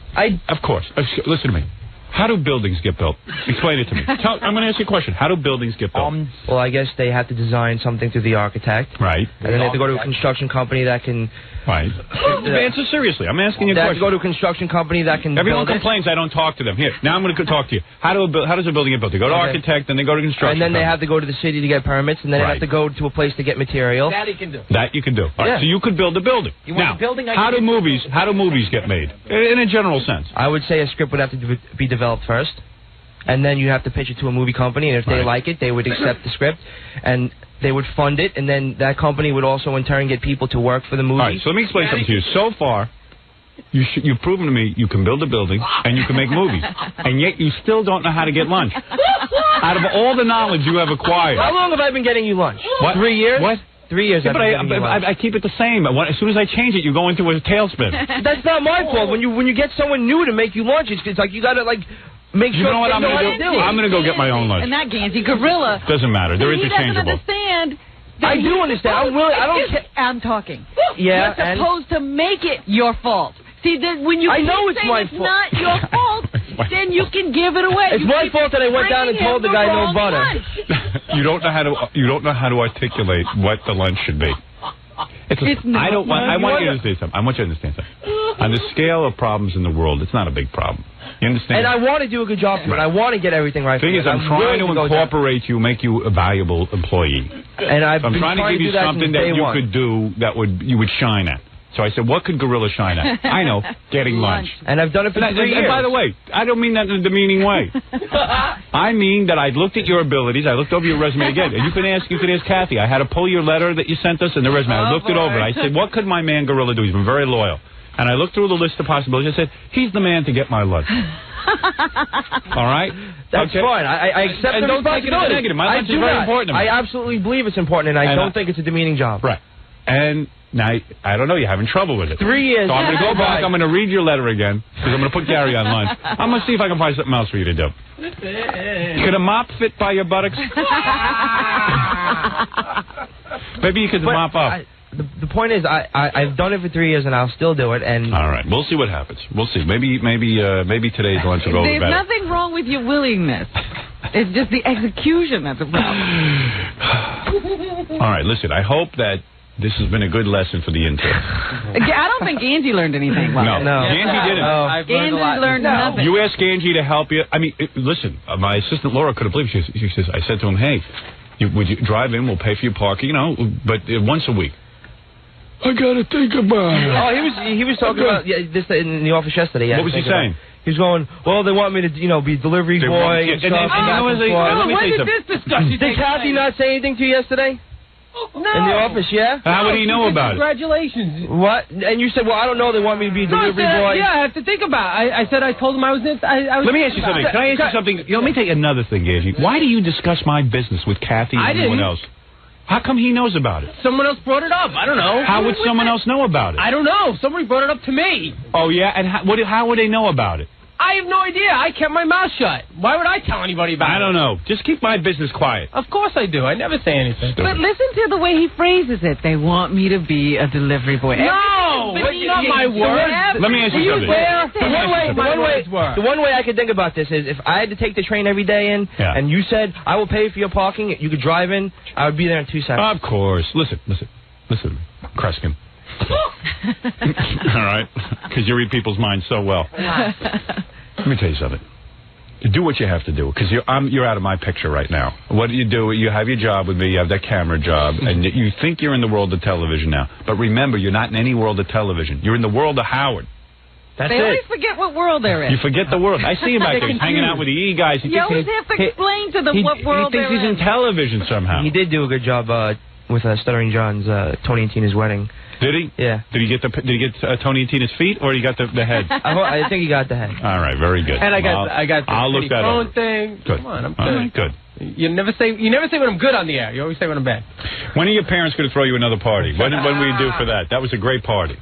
Of course. Listen to me. How do buildings get built? Explain it to me. I'm going to ask you a question. How do buildings get built? Well, I guess they have to design something through the architect. Right. And then they have to go to a construction company that can... Right. Answer seriously. I'm asking you a question. They have to go to a construction company that can Everyone complains I don't talk to them. Here, now I'm going to talk to you. How does a building get built? They go to architect, then they go to construction. And then they have to go to the city to get permits, and then they have to go to a place to get material. That he can do. That you can do. All right, so you could build a building. Now, how do movies get made? In a general sense. I would say a script would have to be developed first. And then you have to pitch it to a movie company, and if they like it, they would accept the script, and they would fund it, and then that company would also in turn get people to work for the movie. All right, so let me explain something to you. So far, you've proven to me you can build a building and you can make movies, and yet you still don't know how to get lunch. Out of all the knowledge you have acquired. How long have I been getting you lunch? What? 3 years? What? 3 years. Yeah, but I keep it the same. As soon as I change it, you go into a tailspin. That's not my fault. When you get someone new to make you lunch, it's like you gotta make sure. You know what I'm going to do? I'm going to go get my own lunch. And that Ganji Gorilla. Doesn't matter. They're interchangeable. He doesn't understand. I do understand. I don't care. I'm talking. Yeah. You're supposed to make it your fault. See, when you I know it's my it's fault. not your fault, then you can give it away. It's my fault that I went down and told the guy no butter. You don't know how to articulate what the lunch should be. I want you to understand something. I want you to understand something. On the scale of problems in the world, it's not a big problem. You understand? And I want to do a good job for it. I want to get everything right. The thing is, I'm trying to incorporate you, make you a valuable employee. And I'm trying to give you something that you could do that you would shine at. So I said, what could Gorilla shine at? I know, getting lunch. And I've done it for 3 years. And by the way, I don't mean that in a demeaning way. I mean that I looked at your abilities. I looked over your resume again. And you can ask Kathy. I had to pull your letter that you sent us and the resume. I looked it over. I said, what could my man Gorilla do? He's been very loyal. And I looked through the list of possibilities. I said, he's the man to get my lunch. All right? That's fine. I accept and the don't take it as a negative. My lunch is very important to me. I absolutely believe it's important, and I don't think it's a demeaning job. Right. And now, I don't know, you're having trouble with it. 3 years. So I'm going to go back, I'm going to read your letter again, because I'm going to put Gary on lunch. I'm going to see if I can find something else for you to do. Could a mop fit by your buttocks? Maybe you could mop up. The point is, I've done it for 3 years, and I'll still do it. And all right, we'll see what happens. We'll see. Maybe today's lunch will go better. There's nothing wrong with your willingness. It's just the execution that's a problem. All right, listen, I hope that this has been a good lesson for the intern. I don't think Ganji learned anything. No, Ganji didn't. Ganji learned nothing. You asked Ganji to help you. I mean, listen, my assistant Laura couldn't believe it. She says, I said to him, hey, would you drive in? We'll pay for your parking, but once a week. I gotta think about it. Oh, he was talking about this in the office yesterday. Yeah, what was he saying? He's going, well, they want me to, be delivery boy and stuff. When did this discussion Did Kathy not say anything to you yesterday? No. In the office, yeah? How would he know about it? Congratulations. What? And you said, well, I don't know. They want me to be a delivery boy. Yeah, I have to think about it. I said I told him I was... Let me ask you something. Can I ask you something? Let me tell you another thing, Ganji. Why do you discuss my business with Kathy and anyone else? How come he knows about it? Someone else brought it up. I don't know. How would someone else know about it? I don't know. Somebody brought it up to me. Oh, yeah? And how would they know about it? I have no idea. I kept my mouth shut. Why would I tell anybody about it? I don't know. Just keep my business quiet. Of course I do. I never say anything. But listen to the way he phrases it. They want me to be a delivery boy. No! That's not my word. Let me ask you something. The one way I could think about this is if I had to take the train every day in, and you said, I will pay for your parking, you could drive in, I would be there in 2 seconds. Of course. Listen, Kreskin. All right? Because you read people's minds so well. Let me tell you something. You do what you have to do, because you're out of my picture right now. What do? You have your job with me, you have that camera job, and you think you're in the world of television now. But remember, you're not in any world of television. You're in the world of Howard. That's they always forget what world they're in. You forget the world. I see him back there. He's hanging out with the E guys. You always have to explain to them what world they're in. He thinks he's in television somehow. He did do a good job with Stuttering John's Tony and Tina's wedding. Did he? Yeah. Did he get Tony and Tina's feet, or he got the head? I think he got the head. All right, very good. And I got the I'll look that phone over. thing. Good. Come on, I'm good. All right, good. You never say when I'm good on the air. You always say when I'm bad. When are your parents going to throw you another party? When will you do for that? That was a great party.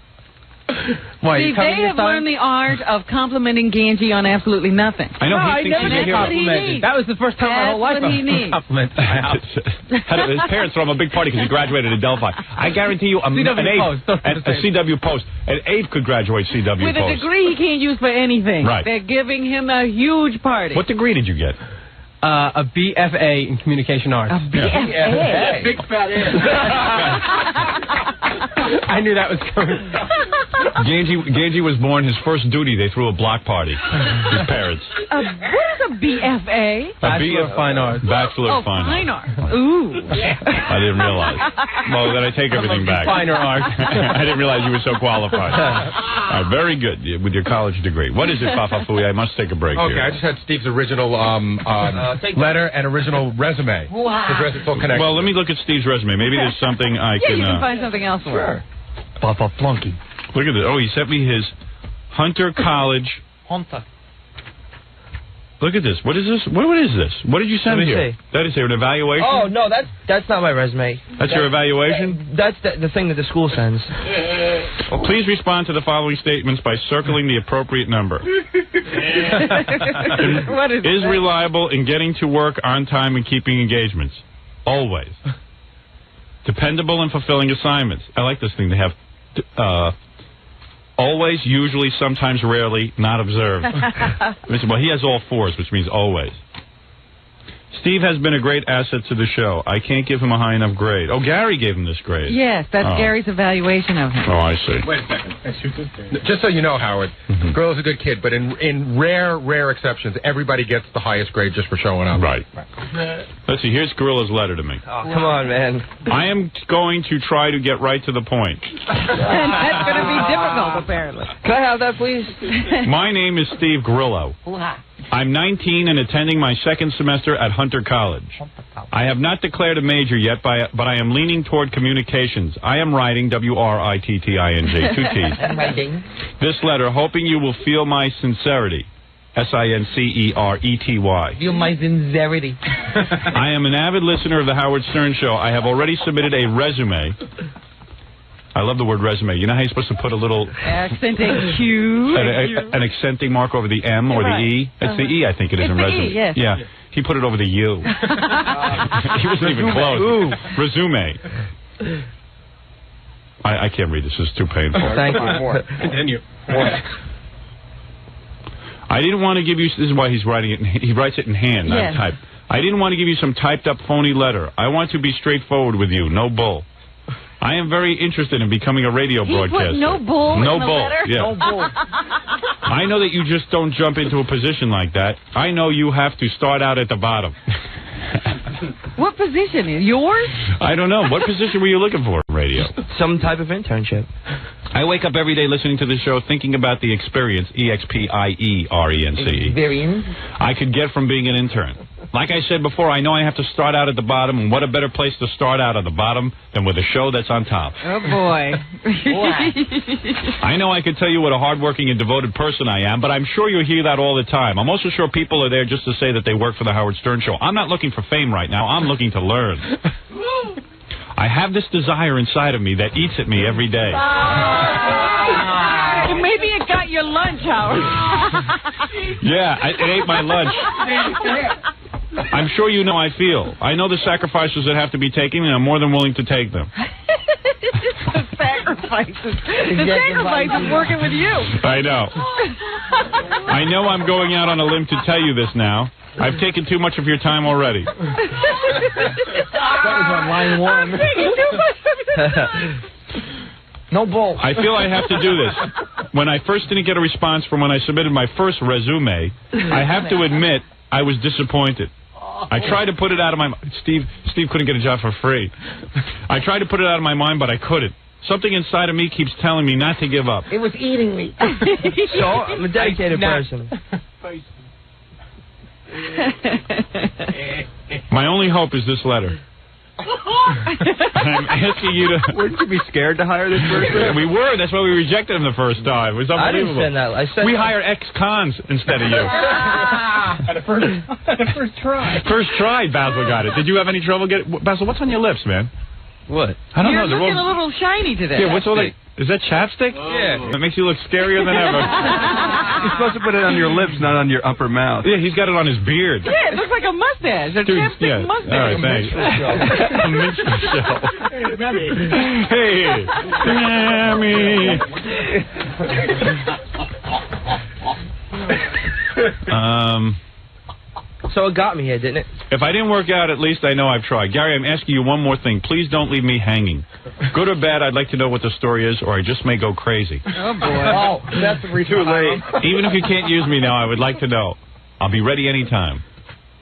Why, See, they have learned the art of complimenting Ganji on absolutely nothing. I know. I never get complimented. That was the first time in my whole life I was complimented. His parents throw him a big party because he graduated at Delphi. I guarantee you, an CW Post. An 8 could graduate CW Post. With a degree he can't use for anything. Right. They're giving him a huge party. What degree did you get? A BFA in communication arts. A BFA? Big fat I knew that was coming. Ganji was born. His first duty, they threw a block party. His parents. What is a BFA? Bachelor of Fine Arts. Bachelor of Fine Arts. Ooh. I didn't realize. Well, then I take everything back. Finer art. I didn't realize you were so qualified. All right, very good with your college degree. What is it, Papa Fui? I must take a break here. Okay, I just had Steve's original letter and original resume. Well, let me look at Steve's resume. Maybe there's something I can... you can find something else for her. Papa Flunky. Look at this. Oh, he sent me his Hunter College. Hunter. Look at this. What is this? What is this? What did you send here? See. That is an evaluation? Oh, no, that's not my resume. That's your evaluation? That's the thing that the school sends. Please respond to the following statements by circling the appropriate number. What is reliable in getting to work on time and keeping engagements. Always. Dependable in fulfilling assignments. I like this thing. They have always, usually, sometimes, rarely, not observed. Well, he has all 4s, which means always. Steve has been a great asset to the show. I can't give him a high enough grade. Oh, Gary gave him this grade. Yes, that's Gary's evaluation of him. Oh, I see. Wait a second. Just so you know, Howard, Grillo's a good kid, but in rare exceptions, everybody gets the highest grade just for showing up. Right. Let's see. Here's Gorilla's letter to me. Oh, come on, man. I am going to try to get right to the point. And that's going to be difficult, apparently. Can I have that, please? My name is Steve Grillo. I'm 19 and attending my second semester at Hunter College. I have not declared a major yet, but I am leaning toward communications. I am writing, W-R-I-T-T-I-N-G, 2 T's. This letter, hoping you will feel my sincerity. S-I-N-C-E-R-E-T-Y. Feel my sincerity. I am an avid listener of the Howard Stern Show. I have already submitted a resume. I love the word resume. You know how you're supposed to put a little... Accenting Q. An accenting mark over the M or the E? It's the E, I think it is in resume. E, yes. Yeah. He put it over the U. He wasn't even close. Resume. I can't read this. This is too painful. Thank you. Continue. I didn't want to give you... This is why he's writing it. He writes it in hand, not type. I didn't want to give you some typed-up phony letter. I want to be straightforward with you. No bull. I am very interested in becoming a radio broadcaster. Put no bull no in the bull. letter? Yeah. No bull. I know that you just don't jump into a position like that. I know you have to start out at the bottom. What position is yours? I don't know. What position were you looking for in radio? Some type of internship. I wake up every day listening to the show thinking about the experience, E-X-P-I-E-R-E-N-C-E, I could get from being an intern. Like I said before, I know I have to start out at the bottom, and what a better place to start out at the bottom than with a show that's on top. Oh, boy. I know I could tell you what a hardworking and devoted person I am, but I'm sure you'll hear that all the time. I'm also sure people are there just to say that they work for the Howard Stern Show. I'm not looking for fame right now. I'm looking to learn. I have this desire inside of me that eats at me every day. Maybe it got your lunch, Howard. Yeah, it ate my lunch. I'm sure you know I feel. I know the sacrifices that have to be taken, and I'm more than willing to take them. The sacrifices. The sacrifices working with you. I know. I know I'm going out on a limb to tell you this now. I've taken too much of your time already. That was on line 1. No bull. I feel I have to do this. When I first didn't get a response from when I submitted my first resume, I have to admit I was disappointed. I tried to put it out of my mind. Steve couldn't get a job for free. I tried to put it out of my mind, but I couldn't. Something inside of me keeps telling me not to give up. It was eating me. So I'm a dedicated person. My only hope is this letter. I'm asking you to... Wouldn't you be scared to hire this person? We were. That's why we rejected him the first time. It was unbelievable. I didn't send that. I sent we hire ex-cons instead of you. At the first try. First try, Basil got it. Did you have any trouble getting... Basil, what's on your lips, man? What? I don't You're know. looking a little shiny today. Yeah, what's all that? Is that chapstick? Yeah. That makes you look scarier than ever. You're supposed to put it on your lips, not on your upper mouth. Yeah, he's got it on his beard. Yeah, it looks like a mustache. A chapstick mustache. All right, thanks. A minstrel show. Hey, Mammy. So it got me here, didn't it? If I didn't work out, at least I know I've tried. Gary, I'm asking you one more thing. Please don't leave me hanging. Good or bad, I'd like to know what the story is, or I just may go crazy. Oh, boy. Oh, that's Too late. Even if you can't use me now, I would like to know. I'll be ready anytime.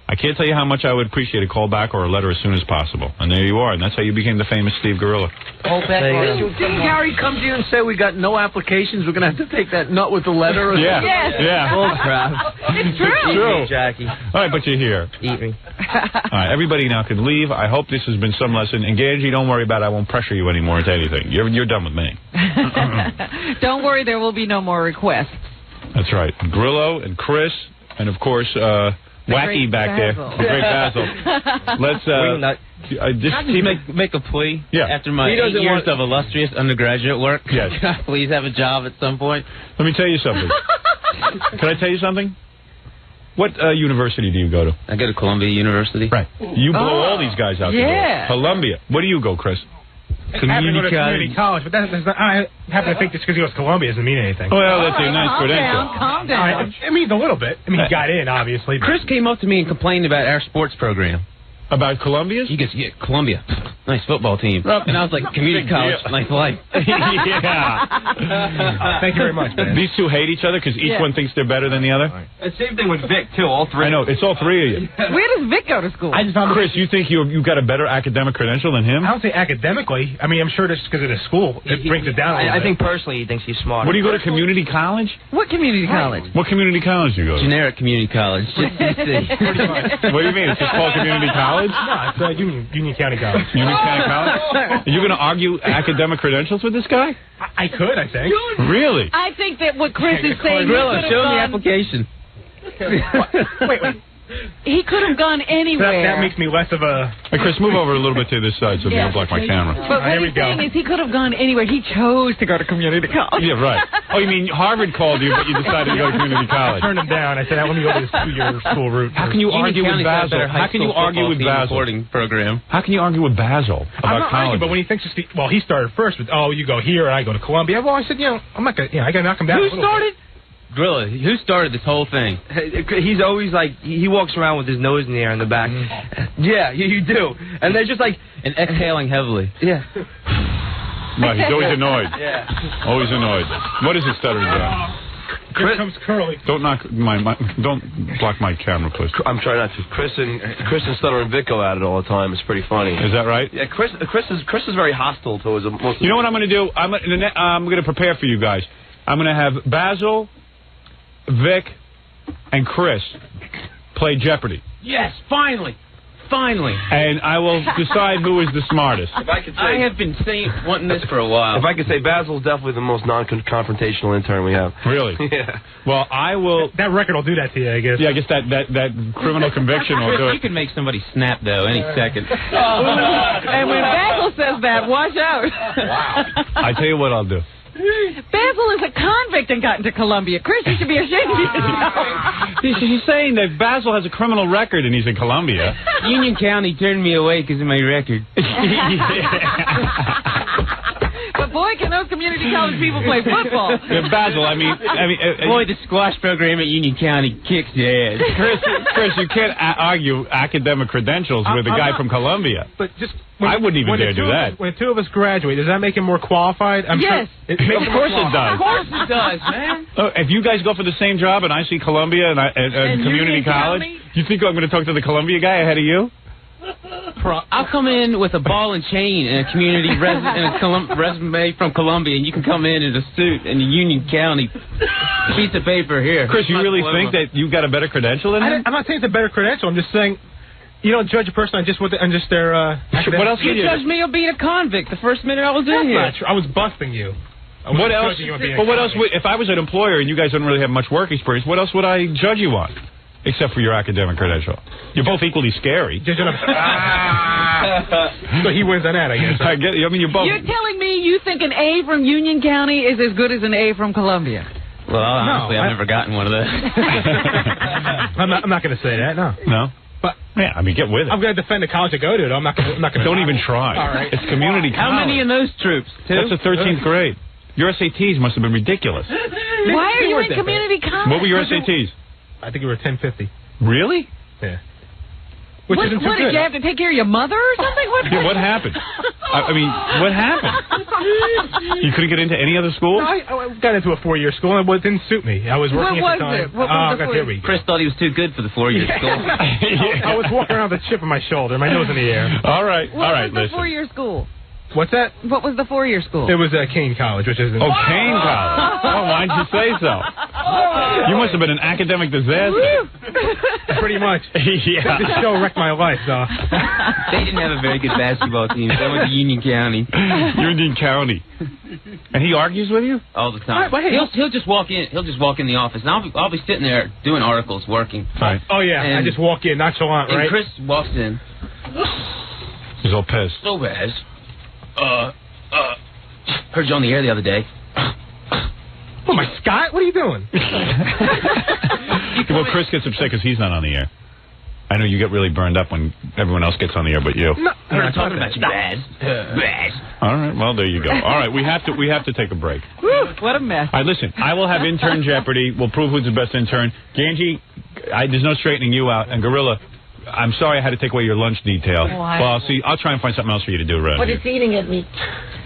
I can't tell you how much I would appreciate a call back or a letter as soon as possible. And there you are, and that's how you became the famous Steve Grillo. Didn't Gary come to you and say we got no applications? We're going to have to take that nut with the letter? Or Yeah. Yes. Yeah. Bull crap. It's true. True. Jackie. All right, but you're here. Eat me. All right, everybody now can leave. I hope this has been some lesson. And Ganji, don't worry about it. I won't pressure you anymore into anything. You're done with me. Don't worry, there will be no more requests. That's right. Grillo and Chris, and of course, Wacky back Basil. there. The great Basil. Let's Can I just make a plea? Yeah. After my 8 years of illustrious undergraduate work, yes. Can I please have a job at some point? Let me tell you something. Can I tell you something? What university do you go to? I go to Columbia University. Right. You blow all these guys out the door. Columbia. What do you go, Chris? Community college, but that's not, I happen to think just because he goes to Columbia doesn't mean anything. Well, that's a nice credential. Calm down. It means a little bit. I mean, he got in, obviously. But. Chris came up to me and complained about our sports program. About Columbia's? He goes, yeah, Columbia. Nice football team. And I was like, community college, nice life. Yeah. Thank you very much, man. These two hate each other because each one thinks they're better than the other? The same thing with Vic, too, all three. I know, it's all three of you. Where does Vic go to school? Chris, you think you got a better academic credential than him? I don't say academically. I mean, I'm sure just because of the school, it brings it down a little I bit. think personally he thinks he's smart. What do you go to community college? What community college? What community college do you go to? Generic community college. Just DC. What do you mean? It's just called community college? No, it's Union County College. Union County College? Are you going to argue academic credentials with this guy? I could, I think. Really? I think that what Chris is saying... Grillo, show him the application. Wait. He could have gone anywhere. That makes me less of a... Hey, Chris, move over a little bit to this side so you don't block my camera. But what he's saying is he could have gone anywhere. He chose to go to community college. Yeah, right. Oh, you mean Harvard called you, but you decided to go to community college? I turned him down. I said, let me go to this 2-year school route. How can you argue with Basil? How can you argue with Basil? Program. How can you argue with Basil about college? But when he thinks, well, he started first with, you go here and I go to Columbia. Well, I said, I'm not going to, I got to knock him down. Who started? Grillo, who started this whole thing? He's always like, he walks around with his nose in the air in the back. Yeah, you do. And they're just like... And exhaling heavily. Yeah. No, he's always annoyed. Yeah. Always annoyed. What is it stuttering down? Here comes Curly. Don't knock don't block my camera, please. I'm trying not to. Chris and Stutter and Vic go at it all the time. It's pretty funny. Is that right? Yeah, Chris is very hostile towards most of You know what I'm going to do? I'm going to prepare for you guys. I'm going to have Basil, Vic, and Chris play Jeopardy. Yes, finally. Finally. And I will decide who is the smartest. If I could say, I have been wanting this for a while. If I could say, Basil's definitely the most non-confrontational intern we have. Really? Yeah. Well, I will... That record will do that to you, I guess. Yeah, I guess that criminal conviction will do it. You can make somebody snap, though, any second. And when Basil says that, watch out. Wow. I tell you what I'll do. Basil is a convict and got into Columbia. Chris, you should be ashamed of yourself. She's saying that Basil has a criminal record and he's in Columbia. Union County turned me away because of my record. But boy, can those community college people play football. Yeah, Basil, I mean, boy, the squash program at Union County kicks your ass. Chris, you can't argue academic credentials with a guy from Columbia. But just I wouldn't even dare do that. When the two of us graduate, does that make him more qualified? Yes. Of course it does. Of course it does, man. If you guys go for the same job and I see Columbia and community college, you think I'm going to talk to the Columbia guy ahead of you? I'll come in with a ball and chain and a community resume from Columbia, and you can come in a suit and a Union County piece of paper here. Chris, you really think that you got a better credential than him? I'm not saying it's a better credential. I'm just saying You don't judge a person on just their. What else You judged me of being a convict the first minute I was in here. I was busting you. What else? What else? If I was an employer and you guys don't really have much work experience, what else would I judge you on? Except for your academic credential. You're both equally scary. So he wins on that, I guess. I mean, you're both. You're telling me you think an A from Union County is as good as an A from Columbia? Well, honestly, I've never gotten one of those. I'm not going to say that. No. No. But yeah, I mean, get with it. I'm going to defend the college I go to. I'm not going to. Don't even try. All right. It's community college. How many in those troops? 2? That's the 13th grade. Your SATs must have been ridiculous. Why are you in community college? What were your SATs? I think it were 1050. Really? Yeah. What did you have to take care of your mother or something? What happened? I mean, what happened? You couldn't get into any other school? No, I got into a 4-year school and it didn't suit me. I was working What at the was time. it? What was the 4-year? Chris thought he was too good for the 4-year school. I was walking around with a chip on my shoulder, my nose in the air. All right, What was the 4-year school? What's that? What was the 4-year school? It was Kane College, which is... Kane College. Oh, why'd you say so? You must have been an academic disaster. Pretty much. Yeah. This show wrecked my life, so... They didn't have a very good basketball team. They went to Union County. Union County. And he argues with you? All the time. Right, He'll just walk in. He'll just walk in the office, and I'll be sitting there doing articles, working. Right. Oh, yeah. And, I just walk in, nonchalant, and right? Chris walks in. He's all pissed. So bad. Heard you on the air the other day. Oh, my Scott? What are you doing? Well, Chris gets upset because he's not on the air. I know you get really burned up when everyone else gets on the air but you. No, I'm not talking about you, bad. Bad. All right, well, there you go. All right, we have to take a break. Whew, what a mess. All right, listen, I will have intern Jeopardy. We'll prove who's the best intern. Ganji, there's no straightening you out. And Gorilla, I'm sorry I had to take away your lunch detail. Why? Well, I'll try and find something else for you to do, Red. But it's eating at me.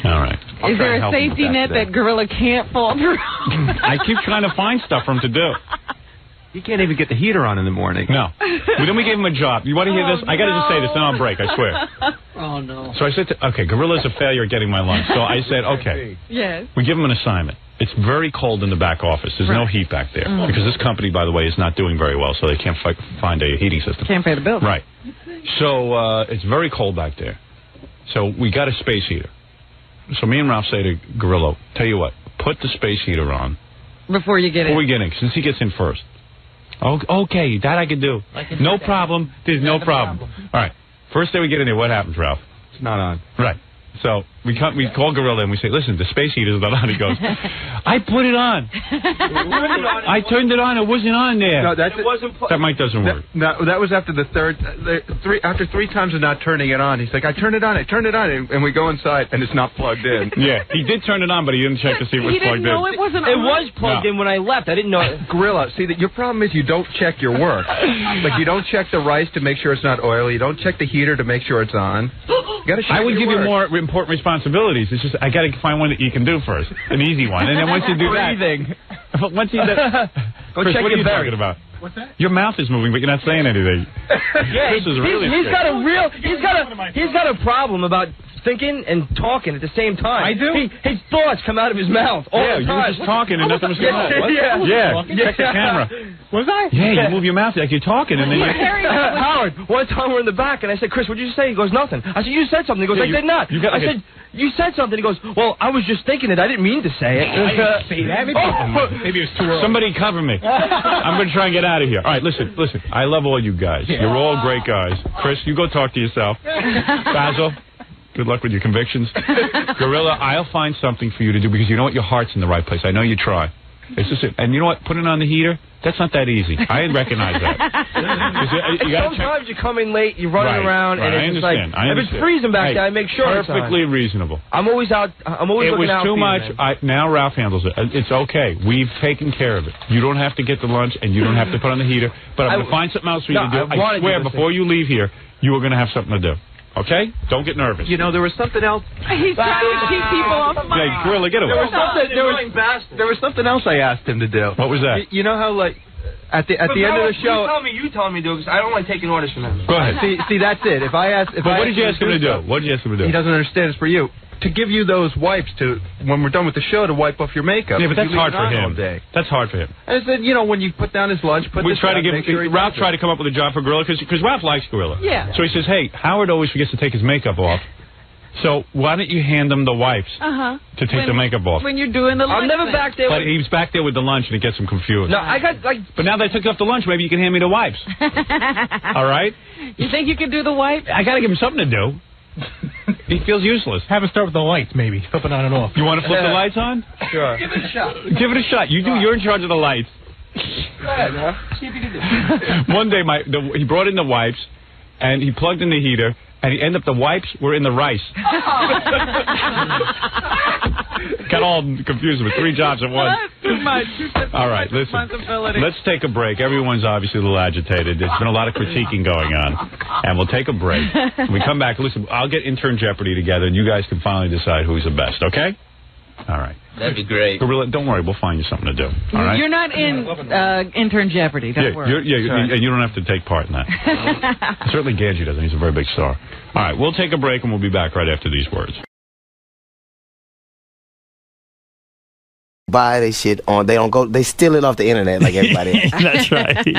All right. Is there a safety net that Gorilla can't fall through? I keep trying to find stuff for him to do. You can't even get the heater on in the morning. No. Well, then we gave him a job. You want to hear this? I got to just say this, then I'll break, I swear. Oh, no. So I said, okay, Gorilla's a failure at getting my lunch. So I said, okay. Yes. We give him an assignment. It's very cold in the back office. There's no heat back there. Because this company, by the way, is not doing very well, so they can't find a heating system. Can't pay the bill. Right. So it's very cold back there. So we got a space heater. So me and Ralph say to Grillo, tell you what, put the space heater on. Before you get in. Before we get in, since he gets in first. Okay, that I can do. No problem. There's no problem. All right. First day we get in there, what happens, Ralph? It's not on. Right. So we call Gorilla and we say, listen, the space heater's not on. He goes, I put it on. I turned it on. It wasn't on there. No, it wasn't. That mic doesn't work. No, that was after the after 3 times of not turning it on. He's like, I turned it on, and we go inside and it's not plugged in. Yeah, he did turn it on, but he didn't check to see it was plugged in. It wasn't It on. was plugged in when I left. I didn't know it. Gorilla, see, your problem is you don't check your work. Like, you don't check the rice to make sure it's not oily. You don't check the heater to make sure it's on. You gotta check I would your give you work. more important responsibilities. It's just I got to find one that you can do first, an easy one, and then once you do that, once you do that, Go Chris, check what are your you berry. talking about? What's that? Your mouth is moving, but you're not saying anything. Yeah, Chris is really he's sick. got a real he's got a problem about thinking and talking at the same time. I do? His thoughts come out of his mouth all the You time. were just talking and nothing was going on. Yeah. Check the camera. Was I? Yeah, you move your mouth like you're talking, and then you... Howard, one time we're in the back, and I said, Chris, what did you say? He goes, nothing. I said, you said something. He goes, I did not. I said, you said something. He goes, well, I was just thinking it. I didn't mean to say it. I didn't say that. Maybe it was too early. Somebody cover me. I'm going to try and get out of here. All right, listen. I love all you guys. You're all great guys. Chris, you go talk to yourself. Basil, good luck with your convictions. Gorilla, I'll find something for you to do because you know what? Your heart's in the right place. I know you try. It's just, and you know what? Putting on the heater, that's not that easy. I recognize that. Sometimes you come in late, you're running around, and it's just like, if it's freezing back there, I make sure it's on. Perfectly reasonable. I'm always out. I'm always looking out. It was too for much. Now Ralph handles it. It's okay. We've taken care of it. You don't have to get the lunch, and you don't have to put on the heater. But I'm going to find something else for you to do. I swear, before you leave here, you are going to have something to do. Okay? Don't get nervous. You know, there was something else. He's trying to keep people off my Hey, Gorilla, get away. There was something else I asked him to do. What was that? You know how, like, at the end of the show... You tell me to do it, because I don't like taking orders from him. Go ahead. See, that's it. What did you ask him to do? What did you ask him to do? He doesn't understand. It's for you. to give you those wipes to when we're done with the show to wipe off your makeup. Yeah, but that's You leave hard it for on him. all day. That's hard for him. And I said, you know, when you put down his lunch, put We this try to down, give make sure he Ralph does tried it. to come up with a job for Grillo because Ralph likes Grillo. Yeah. So he says, hey, Howard always forgets to take his makeup off. So why don't you hand him the wipes to take the makeup off? When you're doing the lunch I'm never thing. back there. But he was back there with the lunch and it gets him confused. No, I got like. But now that I took off the lunch, maybe you can hand me the wipes. All right? You think you can do the wipe? I got to give him something to do. He feels useless. Have it start with the lights, maybe. Flip it on and off. You want to flip the lights on? Sure. Give it a shot. Give it a shot. You do. You're in charge of the lights. Go ahead, huh? See if you can do it. One day, he brought in the wipes, and he plugged in the heater, and he ended up the wipes were in the rice. Got all confused with 3 jobs at once. Too much. All right, listen. Let's take a break. Everyone's obviously a little agitated. There's been a lot of critiquing going on, and we'll take a break. When we come back, listen, I'll get Intern Jeopardy together, and you guys can finally decide who's the best, okay? All right. That'd be great. Gorilla, don't worry. We'll find you something to do. All right? You're not in Intern Jeopardy. Don't worry. And you don't have to take part in that. Certainly Ganji doesn't. He's a very big star. All right, we'll take a break, and we'll be back right after these words. Buy their shit on. They don't go. They steal it off the internet like everybody else. That's right. And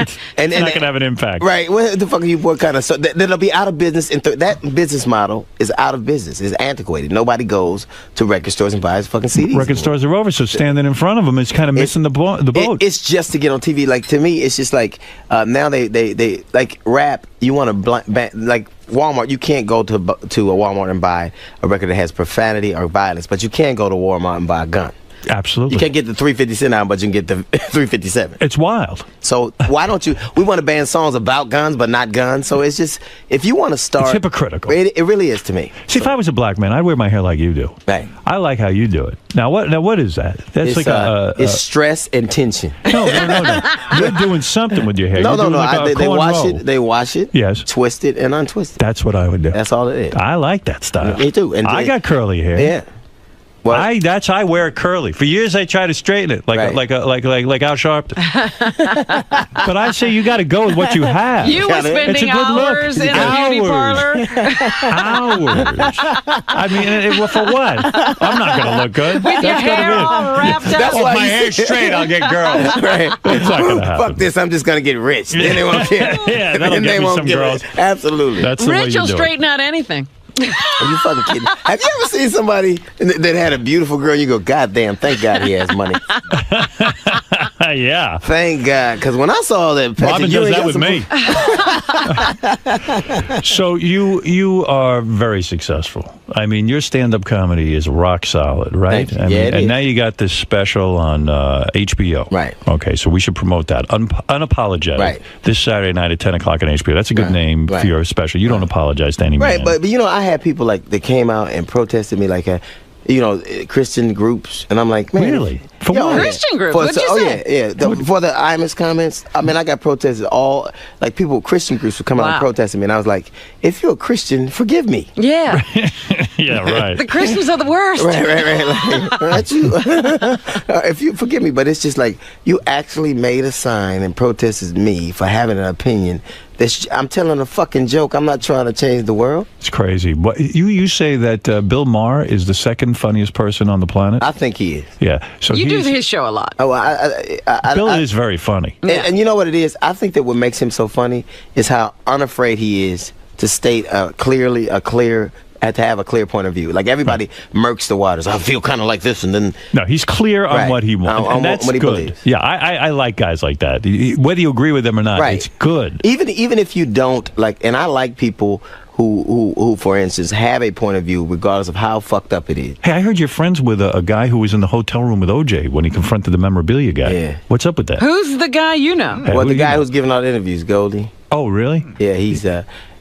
it's not going to have an impact. Right. What the fuck are you? What kind of? So that'll be out of business. And that business model is out of business. It's antiquated. Nobody goes to record stores and buys fucking CDs. Record stores are over, so standing in front of them is kind of missing the boat. It's just to get on TV. Like, to me, it's just like now they like rap. You want to like Walmart. You can't go to a Walmart and buy a record that has profanity or violence, but you can go to Walmart and buy a gun. Absolutely. You can't get the 350 out, but you can get the 357. It's wild. So why don't you? We want to ban songs about guns, but not guns. So it's just, if you want to start, It's hypocritical. It really is to me. See, if I was a black man, I'd wear my hair like you do. Right. I like how you do it. Now what is that? That's It's, like it's stress and tension. No. You're doing something with your hair. No. Like They wash it. They wash it. Yes. Twist it and untwist it. That's what I would do. That's all it is. I like that style. Me too. And I got curly hair. Yeah. I wear it curly. For years I tried to straighten it like Al Sharpton. But I say you got to go with what you have. You were spending hours in a beauty parlor. Hours. I mean, for what? I'm not going to look good. With your hair all wrapped up. If my hair's straight, I'll get girls. Right. It's not going to happen. Fuck this. I'm just going to get rich. Then they won't care. Yeah, that'll Then get they me won't some get girls. it. Absolutely. That's the way Rich you will do straighten out anything. Are you fucking kidding? Have you ever seen somebody that had a beautiful girl and you go, God damn, thank God he has money. Yeah. Thank God. Because when I saw that, Robin does that with me. So you are very successful. I mean, your stand-up comedy is rock solid, right? Thank you. Yeah, it and is. now you got this special on HBO. Right. Okay, so we should promote that. Unapologetic. Right. This Saturday night at 10 o'clock on HBO. That's a good Right. name Right. for your special. You don't apologize to any Right, man. but you know, I had people like that came out and protested me, like Christian groups, and I'm like, man, Really? For yeah, what? yeah. Christian group? For, What'd you say? For the IMUS comments, I mean, I got protested all, like Christian groups would come out and Wow. protest me, and I was like, if you're a Christian, forgive me. Yeah. Yeah, right. The Christians are the worst. Right. Like, aren't you? If you forgive me, but it's just like you actually made a sign and protested me for having an opinion. I'm telling a fucking joke. I'm not trying to change the world. It's crazy. But you say that Bill Maher is the second funniest person on the planet? I think he is. Yeah. So You do he's- his show a lot. Oh, Bill is very funny. And you know what it is? I think that what makes him so funny is how unafraid he is to state to have a clear point of view. Like everybody murks the waters. I feel kind of like this, and then No, he's clear on Right. what he wants, On and that's what he good. believes. Yeah, I like guys like that. Whether you agree with them or not, Right. it's good. even if you don't like, and I like people who for instance have a point of view regardless of how fucked up it is. Hey, I heard you're friends with a guy who was in the hotel room with OJ when he confronted the memorabilia guy. Yeah. What's up with that? Who's the guy you know? Hey, Well, who the do you guy know? who's giving out interviews, Goldie. Oh, really? Yeah, he's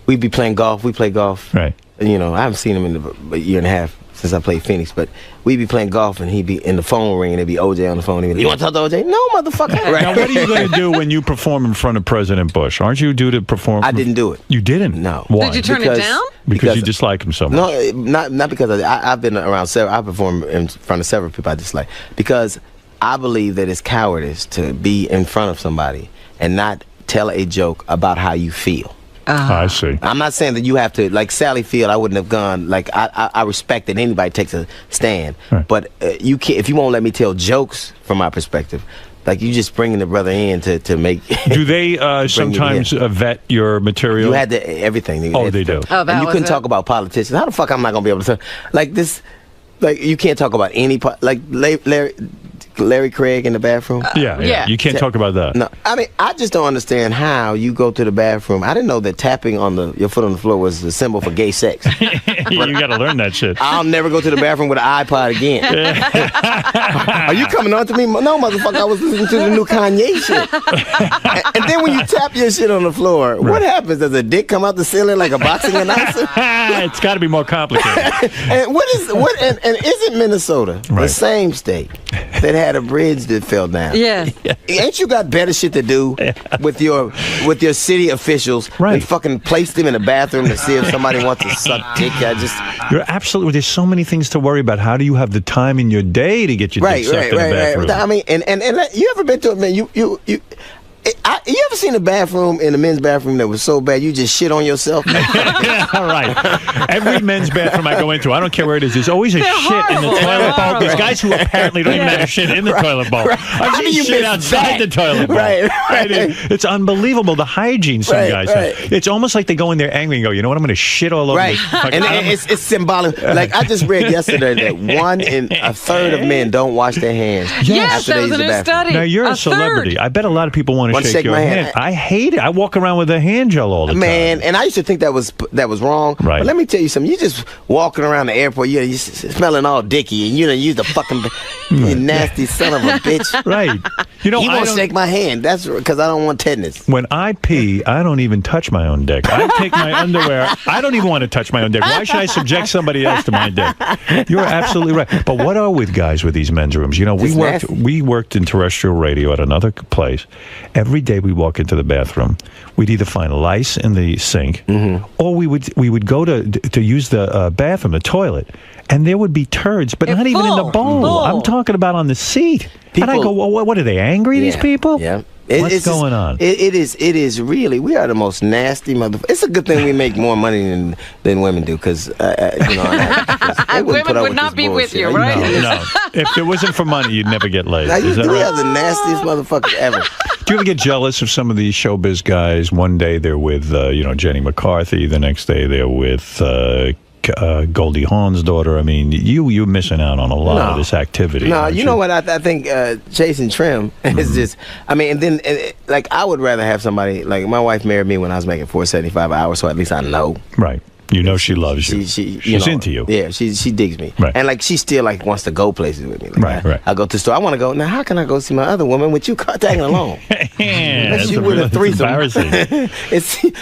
we be playing golf. We play golf. Right. You know, I haven't seen him in a year and a half since I played Phoenix, but we be playing golf and he'd be in the phone ring and there'd be OJ on the phone. He'd be like, you want to talk to OJ? No, motherfucker. Right. Now, what are you going to do when you perform in front of President Bush? Aren't you due to perform? I didn't do it. You didn't? No. Why? Did you turn it down? Because you dislike him so much. No, not because of that. I've been around several. I performed in front of several people I dislike because I believe that it's cowardice to be in front of somebody and not tell a joke about how you feel. I see. I'm not saying that you have to, like Sally Field, I wouldn't have gone, like, I respect that anybody takes a stand, but you can't, if you won't let me tell jokes from my perspective, like, you just bringing the brother in to make... Do they sometimes vet your material? You had to, everything. They do. Oh, that and you was couldn't it? talk about politicians. How the fuck I'm not going to be able to... Like, this... Like, you can't talk about any... Like, Larry Craig in the bathroom? Yeah. You can't talk about that. No, I mean, I just don't understand how you go to the bathroom. I didn't know that tapping on your foot on the floor was the symbol for gay sex. You got to learn that shit. I'll never go to the bathroom with an iPod again. Are you coming on to me? No, motherfucker, I was listening to the new Kanye shit. And then when you tap your shit on the floor, what happens? Does a dick come out the ceiling like a boxing announcer? It's got to be more complicated. And isn't Minnesota the same state that had a bridge that fell down? Yeah. Ain't you got better shit to do with your city officials than fucking place them in a bathroom to see if somebody wants to suck dick? You're absolutely. There's so many things to worry about. How do you have the time in your day to get your dick sucked in the bathroom? I mean, and you ever been to a man? You ever seen a bathroom in a men's bathroom that was so bad you just shit on yourself? All right. Every men's bathroom I go into, I don't care where it is, there's always a shit in the toilet bowl. There's guys who apparently don't even have shit in the toilet bowl. I've seen shit outside the toilet bowl. Right. It's unbelievable the hygiene some guys have. It's almost like they go in there angry and go, you know what, I'm going to shit all over this. And it's symbolic. Like, I just read yesterday that 1 in a third of men don't wash their hands. Yes, that was a new study. Now, you're a celebrity. I bet a lot of people want to shake your hand. I hate it. I walk around with a hand gel all the time. Man, and I used to think that was wrong. Right. But let me tell you something. You just walking around the airport, you're smelling all dicky, and you done use the fucking you nasty son of a bitch. Right. You know, he won't shake my hand. That's because I don't want tetanus. When I pee, I don't even touch my own dick. I take my underwear. I don't even want to touch my own dick. Why should I subject somebody else to my dick? You're absolutely right. But what are with guys with these men's rooms? You know, we worked in terrestrial radio at another place. Every day we walk into the bathroom, we'd either find lice in the sink, or we would go to use the bathroom, the toilet, and there would be turds, but not even in the bowl. I'm talking about on the seat. And I go, well, what are they, angry, these people? Yeah. What's going on? It is really, we are the most nasty motherfuckers. It's a good thing we make more money than women do, because, women would not be with you, right? No. If it wasn't for money, you'd never get laid. Now, Is that we right? are the nastiest motherfuckers ever. Do you ever get jealous of some of these showbiz guys? One day they're with, Jenny McCarthy. The next day they're with Goldie Hawn's daughter. I mean, you're missing out on a lot of this activity. No, you know what? I think chasing trim is just. I mean, and then like I would rather have somebody like my wife married me when I was making $4.75 an hour, so at least I know. Right. You know she loves you. She's into you. Yeah, she digs me. Right. And like she still like wants to go places with me. Like, right. I go to the store. I want to go. Now how can I go see my other woman with you tagging along? That's a threesome. Embarrassing.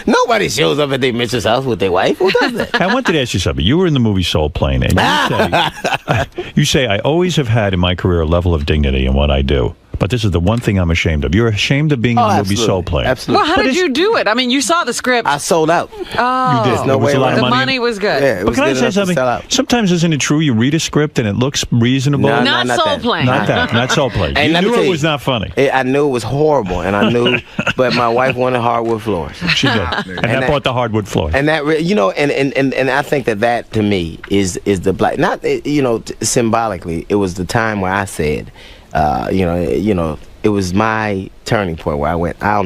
Nobody shows up at their mistress' house with their wife. Who does that? I wanted to ask you something. You were in the movie Soul Plane, and you say I always have had in my career a level of dignity in what I do. But this is the one thing I'm ashamed of. You're ashamed of being in the movie Soul Plane. Absolutely. Well, how did you do it? I mean, you saw the script. I sold out. Oh. You did. No way. The money was good. Yeah, but can I say something? Sometimes isn't it true? You read a script and it looks reasonable. Not Soul Plane. Not Soul Plane. You knew it was not funny. I knew it was horrible, and I knew. But my wife wanted hardwood floors. She did, and that bought the hardwood floors. And that, and I think that to me is the black. Not symbolically, it was the time where I said, it was my turning point where I went, I'll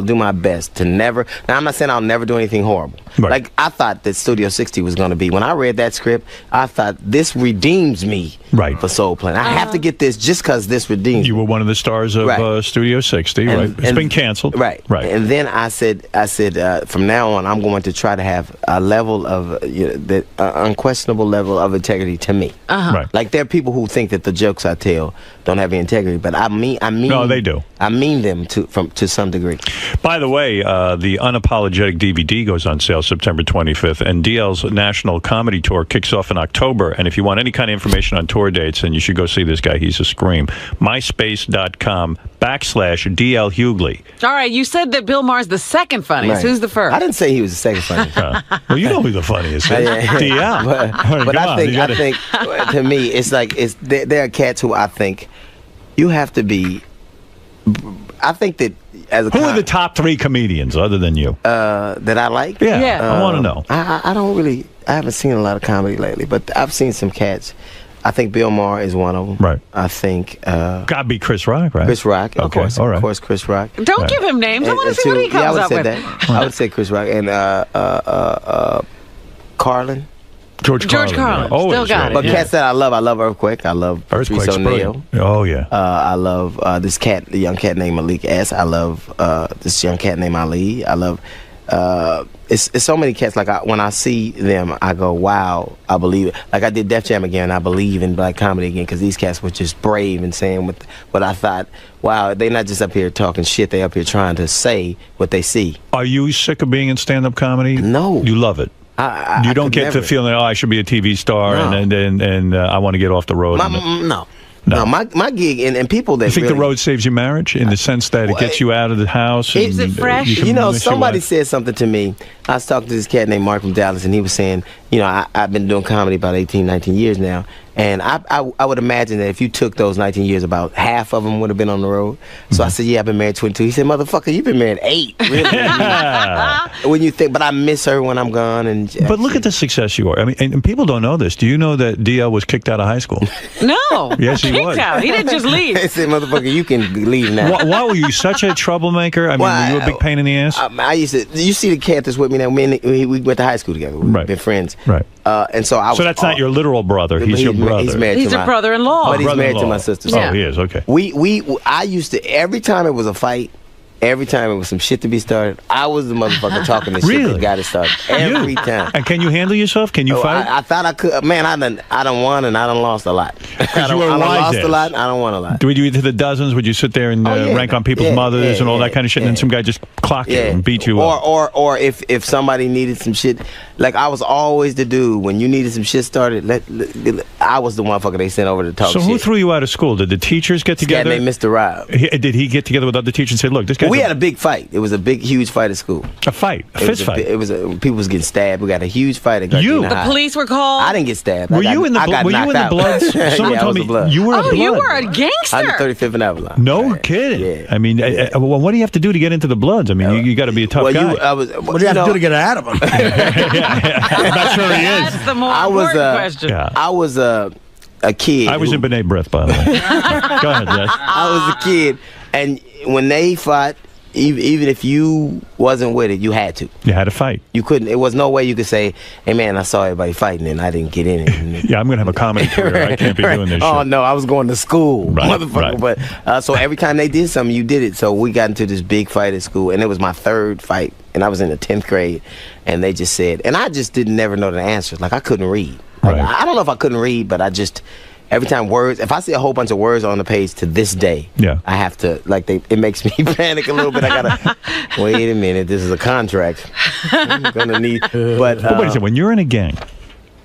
do my best to never. Now, I'm not saying I'll never do anything horrible. Right. Like, I thought that Studio 60 was going to be, when I read that script, I thought this redeems me for Soul Plane. I have to get this just because this redeems me. You were one of the stars of Studio 60, right? It's been canceled. Right. And then I said, from now on, I'm going to try to have a level of, the unquestionable level of integrity to me. Right. Like, there are people who think that the jokes I tell don't have any integrity, but I mean. No, they do. I mean them to some degree. By the way, the Unapologetic DVD goes on sale September 25th, and DL's National Comedy Tour kicks off in October. And if you want any kind of information on tour dates, then you should go see this guy. He's a scream. MySpace.com/DL Hughley. All right, you said that Bill Maher's the second funniest. Right. Who's the first? I didn't say he was the second funniest. Well, you know who the funniest is. DL. But I think to me, it's like there are cats who I think you have to be. I think that as a who are the top 3 comedians other than you that I like? Yeah, I want to know. I don't really. I haven't seen a lot of comedy lately, but I've seen some cats. I think Bill Maher is one of them. Right. I think. Gotta be Chris Rock, right? Chris Rock, of course. All right. Of course, Chris Rock. Don't give him names. I want to see what he comes up with. I would say Chris Rock and Carlin. George Carlin. Yeah. Still got it. But cats that I love Earthquake. I love Patrice O'Neal. Oh, yeah. I love this cat, the young cat named Malik S. I love this young cat named Ali. I love... it's so many cats. Like when I see them, I go, "Wow, I believe it." Like I did Def Jam again. I believe in black comedy again because these cats were just brave and saying what I thought. Wow, they're not just up here talking shit. They up here trying to say what they see. Are you sick of being in stand-up comedy? No, you love it. You don't get the feeling, I should be a TV star and I want to get off the road. No, my gig and people that you think really, the road saves your marriage in the sense that it gets you out of the house? Keeps it fresh. You know, somebody said something to me. I was talking to this cat named Mark from Dallas, and he was saying, you know, I've been doing comedy about 18, 19 years now, and I would imagine that if you took those 19 years, about half of them would have been on the road. So I said, yeah, I've been married 22. He said, motherfucker, you've been married 8. Really? When you think, but I miss her when I'm gone. But look at the success you are. I mean, and people don't know this. Do you know that DL was kicked out of high school? No. Yes, he was. Out. He didn't just leave. They said, motherfucker, you can leave now. Why were you such a troublemaker? I mean, were you a big pain in the ass? I used to. You see the cat that's with me now. We went to high school together. We've been friends. Right. And so I was. So that's not your literal brother. He's your brother. He's married He's to a brother-in-law. But he's married to my sister. Oh, he is. Okay. I used to, every time it was a fight, every time it was some shit to be started, I was the motherfucker talking the shit that got it started. Every time. And can you handle yourself? Can you fight? I thought I could. Man, I done won and I done lost a lot. I done lost a lot and I done won a lot. Would you to the dozens? Would you sit there and rank on people's mothers and all that kind of shit, and then some guy just clock you and beat you up? Or if somebody needed some shit, like I was always the dude when you needed some shit started. I was the motherfucker they sent over to talk shit. So who threw you out of school? Did the teachers get together? This guy named Mr. Rob. Did he get together with other teachers and say, "Look, this guy"? We had a big fight. It was a big, huge fight at school. A fight, a fist fight. It was people was getting stabbed. We got a huge fight at Gardena High. The police were called. I didn't get stabbed. Were you in the Bloods? Someone told me you were a Blood. You were a gangster. I'm the 35th and Avalon. No kidding. Yeah. I mean, well, what do you have to do to get into the Bloods? I mean, you got to be a tough guy. What do you have to do to get out of them? That's where he is. That's the more important question. I was a kid. I was in B'nai B'rith, by the way. Go ahead, Jess. I was a kid, and when they fought, even if you wasn't with it, you had to. You had to fight. You couldn't. It was no way you could say, "Hey man, I saw everybody fighting and I didn't get in it." Yeah, I'm gonna have a comedy career. I can't be doing this. Oh shit. no, I was going to school, motherfucker. Right. But so every time they did something, you did it. So we got into this big fight at school, and it was my 3rd fight, and I was in the 10th grade, and they just said, and I just didn't never know the answers. Like I couldn't read. Like, I don't know if I couldn't read, but I just. Every time if I see a whole bunch of words on the page to this day, I have to, it makes me panic a little bit. I gotta, wait a minute, this is a contract. I'm gonna need, but wait a second, when you're in a gang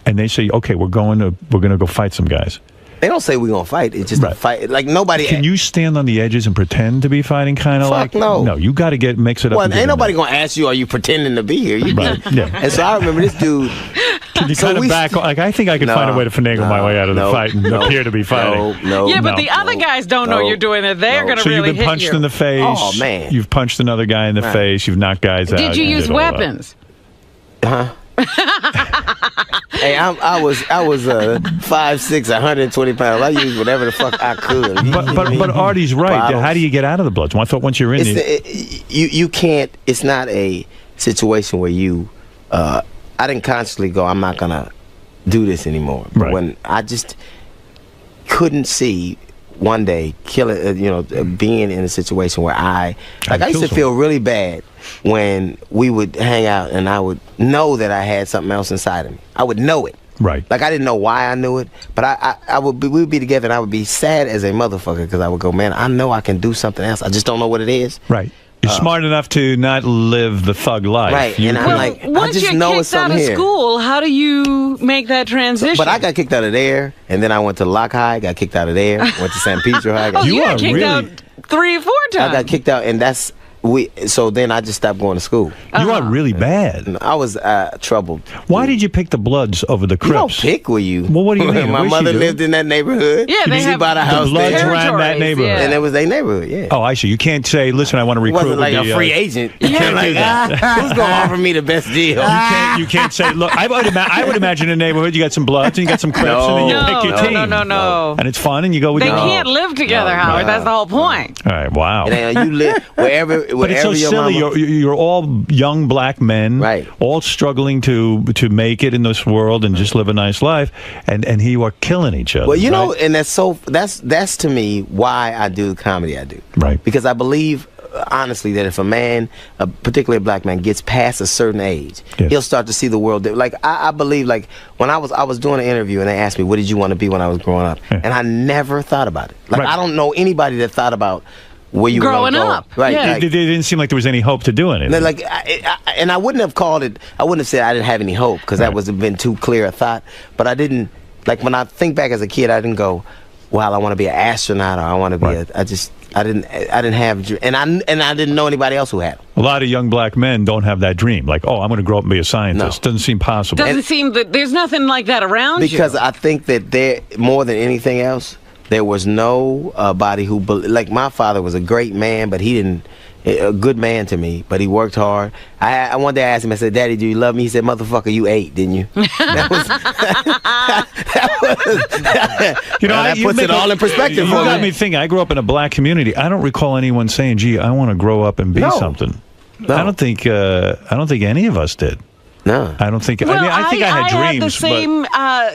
and they say, okay, we're gonna go fight some guys. They don't say we're gonna fight. It's just a fight. Like nobody. Can you stand on the edges and pretend to be fighting? Kind of like no. No, you got to mix it up. Well, ain't nobody gonna ask you, are you pretending to be here? And so I remember this dude. Can you kind of back? Like I think I could find a way to finagle my way out of the fight and appear to be fighting. Yeah, but the other guys don't know you're doing it. They're gonna really hit you. So you've been punched in the face. Oh man. You've punched another guy in the face. You've knocked guys out. Did you use weapons? Hey, I was 5'6", 120 pounds. I used whatever the fuck I could. But Artie's right. Bottles. How do you get out of the Bloods? Well, I thought once you're in you can't. It's not a situation where you. I didn't consciously go, I'm not gonna do this anymore. But when I just couldn't see one day being in a situation where I used to feel really bad when we would hang out and I would know that I had something else inside of me. I would know it. Right. Like I didn't know why I knew it, but we would be together and I would be sad as a motherfucker because I would go, man, I know I can do something else. I just don't know what it is. Right. You're smart enough to not live the thug life. Right. And I'm like, once I just you're know kicked it's something out of here. school, how do you make that transition? But I got kicked out of there, and then I went to Lock High, got kicked out of there, went to San Pedro High. You got kicked out 3 or 4 times. I got kicked out, and So then I just stopped going to school. You got really bad. I was troubled. Why did you pick the Bloods over the Crips? You don't pick, will you? Well, what do you mean? My mother lived in that neighborhood. Yeah, they she bought a house the Bloods there. ran that neighborhood. And it was their neighborhood, yeah. Oh, I see. You can't say, listen, I want to recruit. It wasn't like a free agent. You can't like, who's going to offer me the best deal? You can't say, look, I would imagine in a neighborhood you got some Bloods and you got some Crips and then you pick your team. No. And it's fun and you go with They your can't live together, Howard. That's the whole point. All right, wow. You live wherever But it's so silly. You're all young black men, right? All struggling to make it in this world and just live a nice life, and here you are killing each other. Well, you know, and that's to me why I do the comedy I do, right? Because I believe honestly that if a man, particularly a black man, gets past a certain age, he'll start to see the world. Like I believe, like when I was doing an interview and they asked me, "What did you want to be when I was growing up?" And I never thought about it. Like I don't know anybody that thought about where you growing were up, right? Yeah. It didn't seem like there was any hope to do anything. Like, and I wouldn't have called it. I wouldn't have said I didn't have any hope because that would have been too clear a thought. But I didn't. Like when I think back as a kid, I didn't go, "Well, I want to be an astronaut," or "I want to be I didn't have, and I didn't know anybody else who had them. A lot of young black men don't have that dream. Like, oh, I'm going to grow up and be a scientist. Doesn't seem possible. Doesn't seem that there's nothing like that around because you. I think that there, more than anything else, there was no body who, like my father was a great man, but he didn't, a good man to me, but he worked hard. One day I asked him, I said, "Daddy, do you love me?" He said, "Motherfucker, you ate, didn't you?" That puts it all in perspective You for got me. me thinking. I grew up in a black community. I don't recall anyone saying, "Gee, I want to grow up and be something." No. I don't think any of us did. No, I don't think. Well, I think I had dreams. the same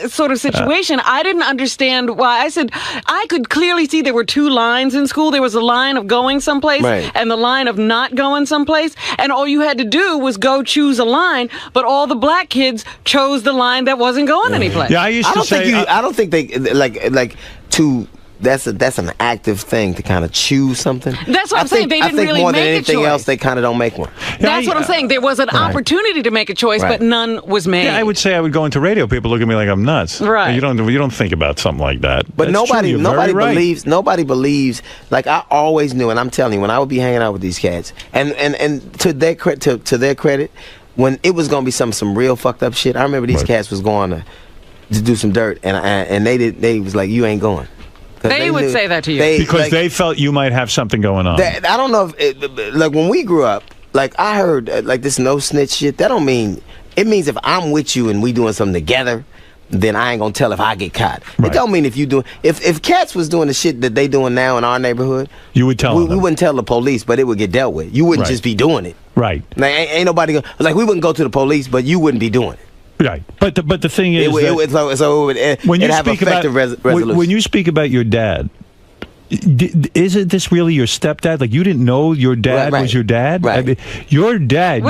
sort of situation. I didn't understand why. I said I could clearly see there were two lines in school. There was a line of going someplace and the line of not going someplace. And all you had to do was go choose a line. But all the black kids chose the line that wasn't going anyplace. Yeah, I used to say. I don't think they like to. That's an active thing to kind of choose something. That's what I'm saying. They didn't really more make than a anything choice. else, they kind of don't make one. That's what I'm saying. There was an opportunity to make a choice, but none was made. Yeah, I would say I would go into radio. People look at me like I'm nuts. Right. You don't think about something like that. But That's true. You're very right. Nobody believes. Like I always knew, and I'm telling you, when I would be hanging out with these cats, and to their credit, when it was gonna be some real fucked up shit, I remember these cats was going to do some dirt, and they was like, "You ain't going." They would say that to you. Because they felt you might have something going on. I don't know if like when we grew up, like I heard like this no snitch shit. That don't mean, it means if I'm with you and we doing something together, then I ain't gonna tell if I get caught. It don't mean if you do. If cats was doing the shit that they doing now in our neighborhood, you would tell them. We wouldn't tell the police, but it would get dealt with. You wouldn't just be doing it. Right. Like, ain't nobody like we wouldn't go to the police, but you wouldn't be doing it. Right, but the thing is, when you speak about when you speak about your dad, isn't this really your stepdad? Like you didn't know your dad was your dad. Right. I mean, your dad.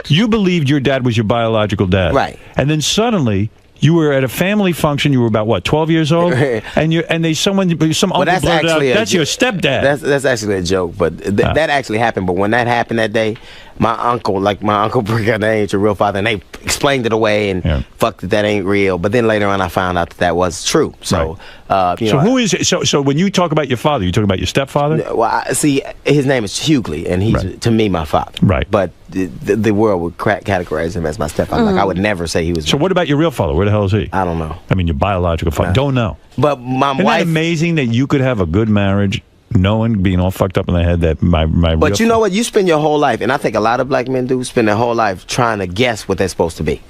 You believed your dad was your biological dad. Right. And then suddenly you were at a family function. You were about what, 12 years old, and some uncle blurted out, "That's your stepdad." That's actually a joke, but that actually happened. But when that happened that day, my uncle broke out the ain't your real father, and they explained it away and fucked it, that ain't real. But then later on, I found out that was true. So, who is it? So when you talk about your father, you talking about your stepfather? Well, see, his name is Hughley, and he's to me my father. Right. But the world would categorize him as my stepfather. Like I would never say he was. So what about your real father? Where the hell is he? I don't know. I mean, your biological father. Don't know. But my Isn't wife. that amazing that you could have a good marriage, knowing, being all fucked up in the head that my But you know what? You spend your whole life, and I think a lot of black men do spend their whole life trying to guess what they're supposed to be.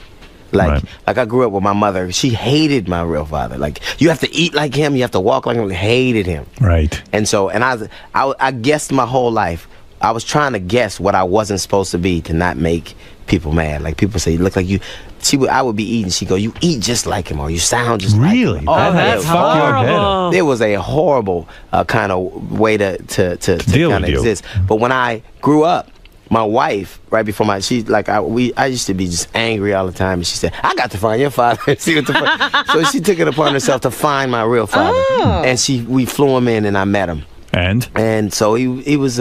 Like I grew up with my mother. She hated my real father. Like you have to eat like him, you have to walk like him. Hated him. Right. And so, and I guessed my whole life. I was trying to guess what I wasn't supposed to be to not make people mad. Like people say, "You look like you." I would be eating. She go, "You eat just like him, or you sound just like him." Really? Oh, that's horrible. It was a horrible kind of way to deal kind of with you. exist. But when I grew up, my wife, right before I used to be just angry all the time, and she said, "I got to find your father." See what the so she took it upon herself to find my real father, and we flew him in, and I met him. And so he was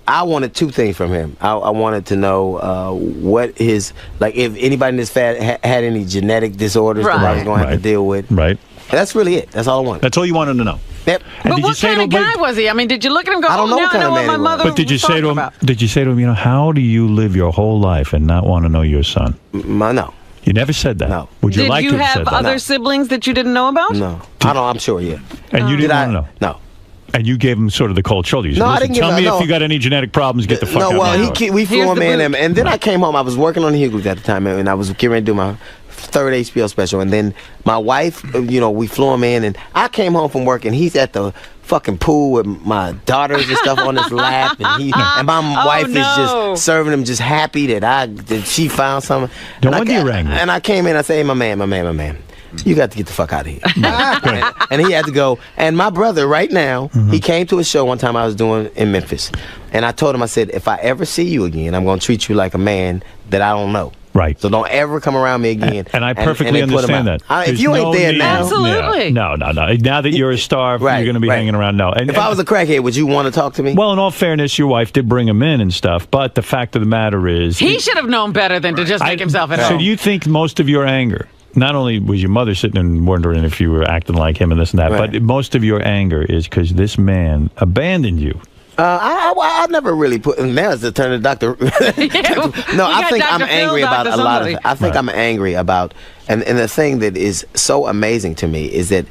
I wanted two things from him. I wanted to know what his, like, if anybody in this family had any genetic disorders that I was going to have to deal with. Right. That's really it. That's all I wanted. That's all you wanted to know. Yep. But what kind of guy was he? I mean, did you look at him and go, I don't know now what kind I know of what man my he was. mother But did you was say to talking him? about? Did you say to him, how do you live your whole life and not want to know your son? No. You never said that. No. Would you Did like you to have have said that? other siblings that you didn't know about? No. I don't. I'm sure. Yeah. And you didn't want to know? No. And you gave him sort of the cold shoulder. You said, No, I listen, didn't give tell him- me no. if you got any genetic problems, get the fuck out No, of my well, house. we flew Here's him the in, boot. and then I came home. I was working on the Hughley's at the time, and I was getting ready to do my third HBO special. And then my wife, we flew him in, and I came home from work, and he's at the fucking pool with my daughters and stuff on his lap, and my wife is just serving him, just happy that she found something. No wonder you're angry. And I came in, I said, hey, my man. You got to get the fuck out of here. and he had to go. And my brother, right now, he came to a show one time I was doing in Memphis. And I told him, I said, if I ever see you again, I'm going to treat you like a man that I don't know. Right. So don't ever come around me again. And I perfectly then put him understand out. that. If you ain't there now. Absolutely. No. Now that you're a star, you're going to be hanging around. No. And, If I was a crackhead, would you want to talk to me? Well, in all fairness, your wife did bring him in and stuff, but the fact of the matter is... He should have known better than to just make himself at So home. do you think most of your anger, not only was your mother sitting and wondering if you were acting like him and this and that, but most of your anger is because this man abandoned you? I never really put. Now it's the turn of Dr. No, I think I'm angry about a lot of. I think I'm angry about, and the thing that is so amazing to me is that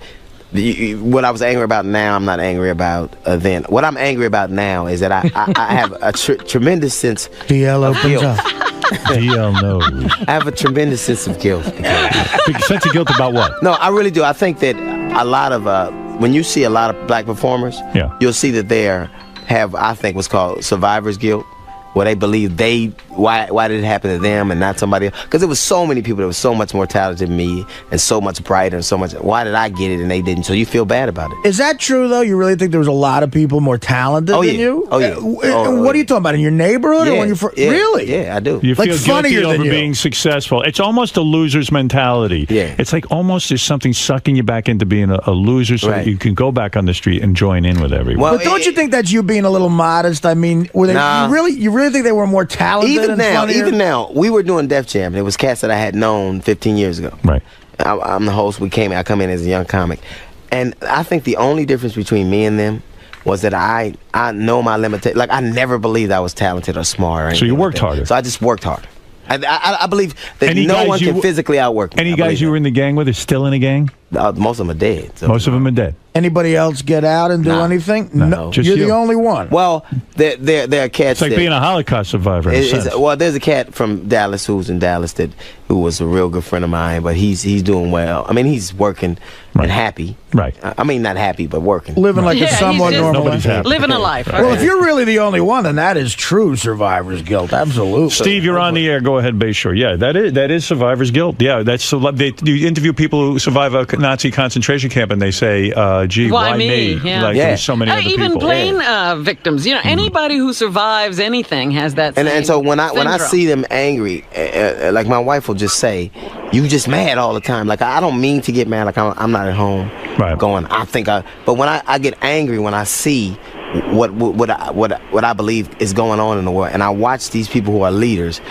what I was angry about now, I'm not angry about then. What I'm angry about now is that I have a tremendous sense of guilt. DL knows. I have a tremendous sense of guilt. Sense of guilt about what? No, I really do. I think that a lot of when you see a lot of black performers, you'll see that they have, I think, what's called survivor's guilt, where they believe why did it happen to them and not somebody else? Because there was so many people that were so much more talented than me and so much brighter and so much. Why did I get it and they didn't? So you feel bad about it. Is that true, though? You really think there was a lot of people more talented than you? Oh, yeah. What are you talking about? In your neighborhood? Or when you're really? Yeah, I do. You Like feel funnier guilty than over you. being successful. It's almost a loser's mentality. Yeah. It's like almost there's something sucking you back into being a loser so that you can go back on the street and join in with everyone. But don't you think that's you being a little modest? I mean, were they, Nah. you really think they were more talented and funnier? Even now, we were doing Def Jam. It was cats that I had known 15 years ago. Right. I'm the host. I come in as a young comic. And I think the only difference between me and them was that I know my limitations. Like, I never believed I was talented or smart or anything. So you worked like that. harder. So I just worked harder. I believe that Any no guys one can physically outwork me. Any I guys believe you were in the gang with are still in a gang? that. Most of them are dead. So. Most of them are dead. Anybody else get out and do No. anything? No, just You're you. the only one. Well, there are cats It's like that... being a Holocaust survivor. In a sense. Well, there's a cat from Dallas who's in Dallas who was a real good friend of mine, but he's doing well. I mean, he's working and happy. Right. I mean, not happy, but working. Living like a somewhat normal Nobody's life. happy. Living a life. Well, if you're really the only one, then that is true survivor's guilt. Absolutely. Steve, you're on the air. Go ahead, Bayshore. Yeah, that is survivor's guilt. Yeah, you interview people who survive a Nazi concentration camp, and they say, "Gee, why me?" Yeah. Like there's so many other even people. plain victims. Anybody who survives anything has that. Same And so when I syndrome. see them angry, like my wife will just say, "You just mad all the time." Like I don't mean to get mad. Like I'm not at home going. But when I get angry when I see what I believe is going on in the world, and I watch these people who are leaders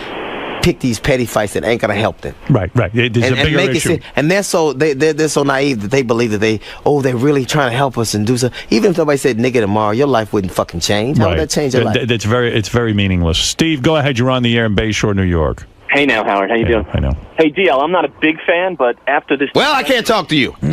pick these petty fights that ain't gonna help them. Right. There's a bigger issue. And they're so naive that they believe that they're really trying to help us and do so. Even if nobody said nigga tomorrow, your life wouldn't fucking change. How would that change your life? It's very meaningless. Steve, go ahead. You're on the air in Bayshore, New York. Hey now, Howard. How you doing? I know. Hey, DL, I'm not a big fan, but after this... Well, I can't talk to you. No,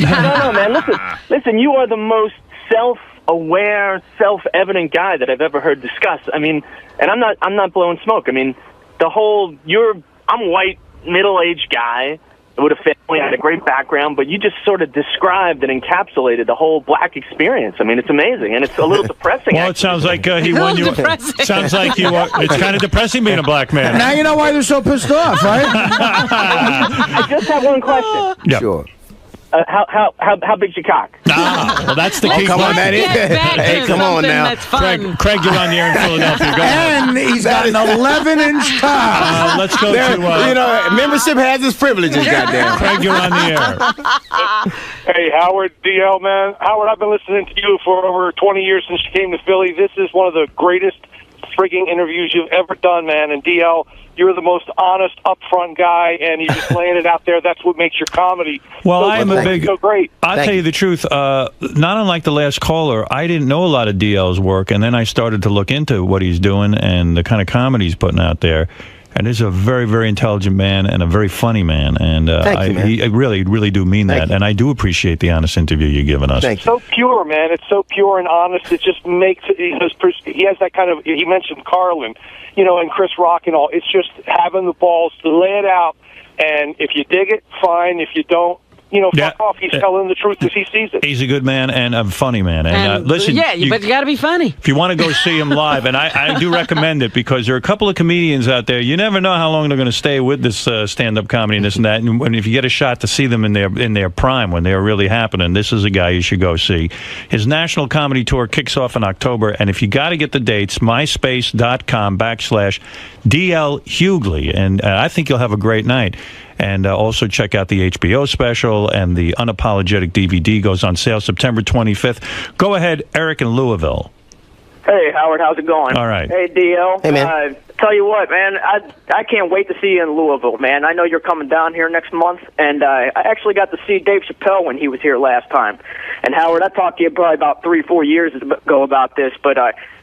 man. Listen, you are the most self-aware, self-evident guy that I've ever heard discuss. I mean, and I'm not blowing smoke. I mean, I'm white, middle-aged guy with a family, had a great background, but you just sort of described and encapsulated the whole black experience. I mean, it's amazing, and it's a little depressing. Well, it sounds like he won you. Sounds like you are. It's kind of depressing being a black man. Now you know why they're so pissed off, right? I just have one question. Yeah. Sure. How big's your cock? Well, that's the key. Come on, that is. Hey, come on now. Craig, you're on the air in Philadelphia. Go ahead. And he's got an 11-inch cock. Let's go to. Membership has its privileges, goddamn. Craig, you're on the air. Hey, Howard, DL, man. Howard, I've been listening to you for over 20 years since you came to Philly. This is one of the greatest frigging interviews you've ever done, man. And DL, you're the most honest, upfront guy, and you're just laying it out there. That's what makes your comedy so great. I'll tell you the truth. Not unlike the last caller, I didn't know a lot of DL's work, and then I started to look into what he's doing and the kind of comedy he's putting out there. And he's a very, very intelligent man and a very funny man. And I really do mean that. And I do appreciate the honest interview you're giving us. It's so pure, man. It's so pure and honest. It just makes it. He has that kind of. He mentioned Carlin, and Chris Rock and all. It's just having the balls to lay it out. And if you dig it, fine. If you don't, fuck off. He's telling the truth as he sees it. He's a good man and a funny man. And listen, but you got to be funny. If you want to go see him live, and I do recommend it because there are a couple of comedians out there. You never know how long they're going to stay with this stand-up comedy and this and that. And if you get a shot to see them in their prime, when they're really happening, this is a guy you should go see. His national comedy tour kicks off in October, and if you got to get the dates, myspace.com/DL Hughley, and I think you'll have a great night. And also check out the HBO special, and the Unapologetic DVD goes on sale September 25th. Go ahead, Eric in Louisville. Hey, Howard, how's it going? All right. Hey, DL. Hey, man. Tell you what, man, I can't wait to see you in Louisville, man. I know you're coming down here next month, and I actually got to see Dave Chappelle when he was here last time. And, Howard, I talked to you probably about 3-4 years ago about this, but,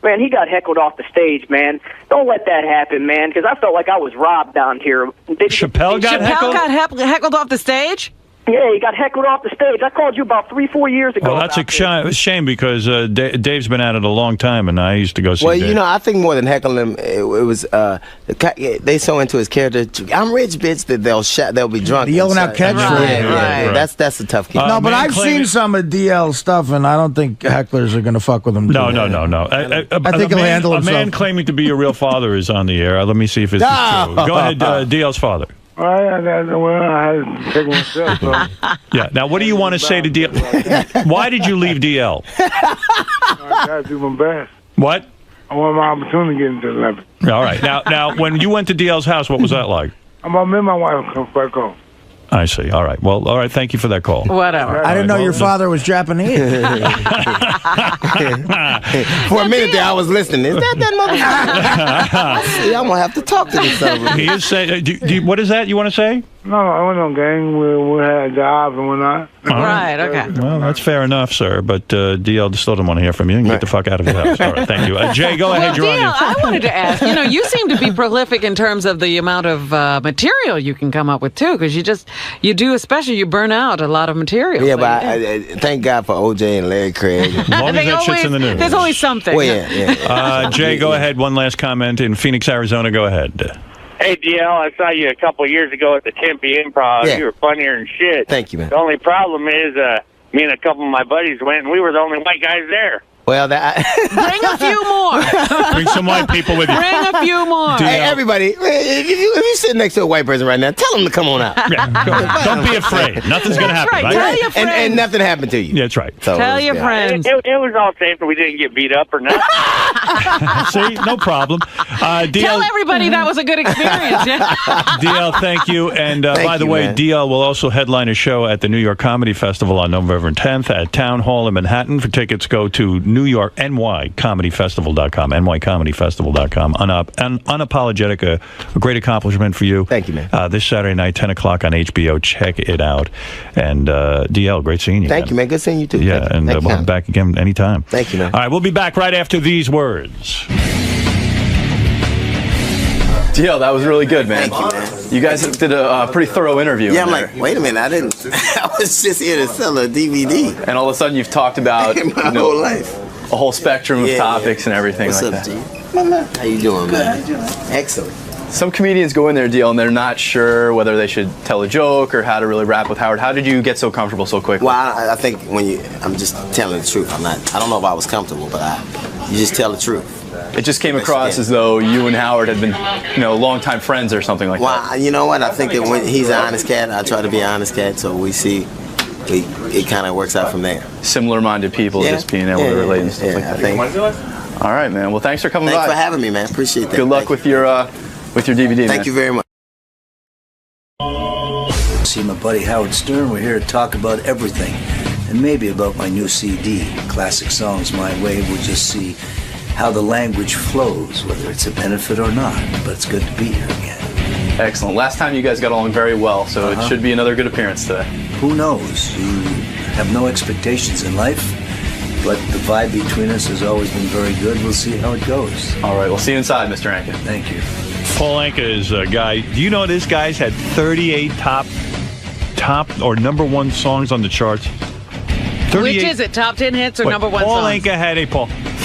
man, he got heckled off the stage, man. Don't let that happen, man, because I felt like I was robbed down here. Chappelle got heckled off the stage? Yeah, he got heckled off the stage. I called you about 3-4 years ago. Well, that's a shame because Dave's been at it a long time, and I used to go see Dave. I think more than heckling him, it was they so into his character. I'm rich, bitch, that they'll be drunk. Yelling out catchphrases. Right. That's a tough kid. No, but I've seen some of DL's stuff, and I don't think hecklers are going to fuck with him. No. I think he'll handle himself. A man claiming to be your real father is on the air. Let me see if it's true. Go ahead, DL's father. I had to take myself. So. Yeah. Now, what do you want to say to DL? Why did you leave DL? I got to do my best. What? I want my opportunity to get into the Olympics. All right. Now, when you went to DL's house, what was that like? I'm about to meet my wife come back home. I see. All right. Well, all right. Thank you for that call. Whatever. I didn't know your father was Japanese. For a minute there, I was listening. Is that motherfucker? See, I'm gonna have to talk to this son. He is saying. What is that you want to say? No, I went on gang. We had jobs and whatnot. Right. Okay. Well, that's fair enough, sir. But DL still don't want to hear from you. You can get the fuck out of his house. All right. Thank you. Jay, go ahead. You're on. I wanted to ask. You seem to be prolific in terms of the amount of material you can come up with too, because you do, especially you burn out a lot of material. Yeah, but I thank God for OJ and Larry Craig. As long as that shit's in the news. There's always something. Well, yeah. Jay, go ahead. One last comment in Phoenix, Arizona. Go ahead. Hey, DL, I saw you a couple of years ago at the Tempe Improv. Yeah. You were funnier than shit. Thank you, man. The only problem is me and a couple of my buddies went, and we were the only white guys there. Well, bring a few more. Bring some white people with you. Bring a few more. Hey, everybody, if you sit next to a white person right now, tell them to come on out. Yeah, don't be afraid. Nothing's going to happen. Right. Tell your friends. And nothing happened to you. Yeah, that's right. So tell your friends. It was all safe, and we didn't get beat up or nothing. See, no problem. DL, tell everybody that was a good experience. Yeah? DL, thank you. And by the way, man. DL will also headline a show at the New York Comedy Festival on November 10th at Town Hall in Manhattan. For tickets, go to New York, NYComedyFestival.com, NYComedyFestival.com. Unapologetic, a great accomplishment for you. Thank you, man. This Saturday night, 10 o'clock on HBO. Check it out. And DL, great seeing you. Thank you, man. Good seeing you, too. Yeah, and we'll be back again anytime. Thank you, man. All right, we'll be back right after these words. DL, that was really good, man. Thank you, man. You guys did a pretty thorough interview. Yeah, I'm like, wait a minute, I was just here to sell a DVD. And all of a sudden you've talked about my whole life. A whole spectrum of topics and everything. What's like up, that. G? How you doing, man? Excellent. Some comedians go in there, DL, and they're not sure whether they should tell a joke or how to really rap with Howard. How did you get so comfortable so quickly? Well, I think I'm just telling the truth. I don't know if I was comfortable, but you just tell the truth. It just came across as though you and Howard had been, longtime friends or something like that. Well, you know what? I think that when he's an honest cat, I try to be an honest cat, so we see it kind of works out from there. Similar-minded people just being able to relate and stuff like that. I think. All right, man. Well, thanks for coming by. Thanks for having me, man. Appreciate that. Good luck with your DVD, man. Thank you very much. See my buddy Howard Stern. We're here to talk about everything, and maybe about my new CD, Classic Songs My Way. We'll just see how the language flows, whether it's a benefit or not. But it's good to be here again. Excellent. Last time you guys got along very well, so it should be another good appearance today. Who knows? You have no expectations in life, but the vibe between us has always been very good. We'll see how it goes. All right, we'll see you inside, Mr. Anka. Thank you. Paul Anka is a guy. Do you know this guy's had 38 top or number one songs on the charts? 38, which is it? Top 10 hits or number one Paul songs? Anka had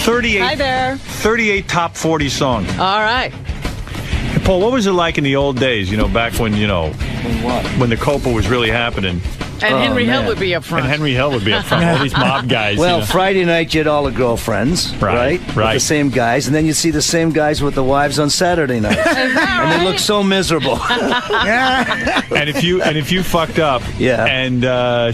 38. Hi there. 38 top 40 songs. All right. Hey, Paul, what was it like in the old days? You know, back when when the Copa was really happening. And Henry Hill would be up front. And Henry Hill would be up front. All these mob guys. Well, you know. Friday night you had all the girlfriends, right? With the same guys, and then you see the same guys with the wives on Saturday night, and they look so miserable. And if you fucked up, and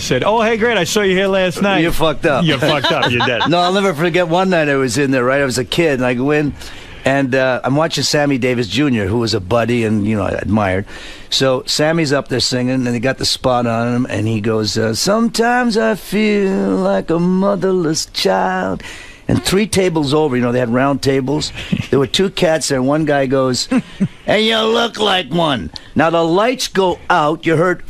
said, "Oh, hey, great, I saw you here last night," you fucked up. You fucked up. You're dead. No, I'll never forget one night I was in there. Right, I was a kid, and I go in. And I'm watching Sammy Davis Jr., who was a buddy and, I admired. So Sammy's up there singing, and they got the spot on him, and he goes, sometimes I feel like a motherless child. And 3 tables over, they had round tables. There were 2 cats there. One guy goes, and you look like one. Now the lights go out. You heard...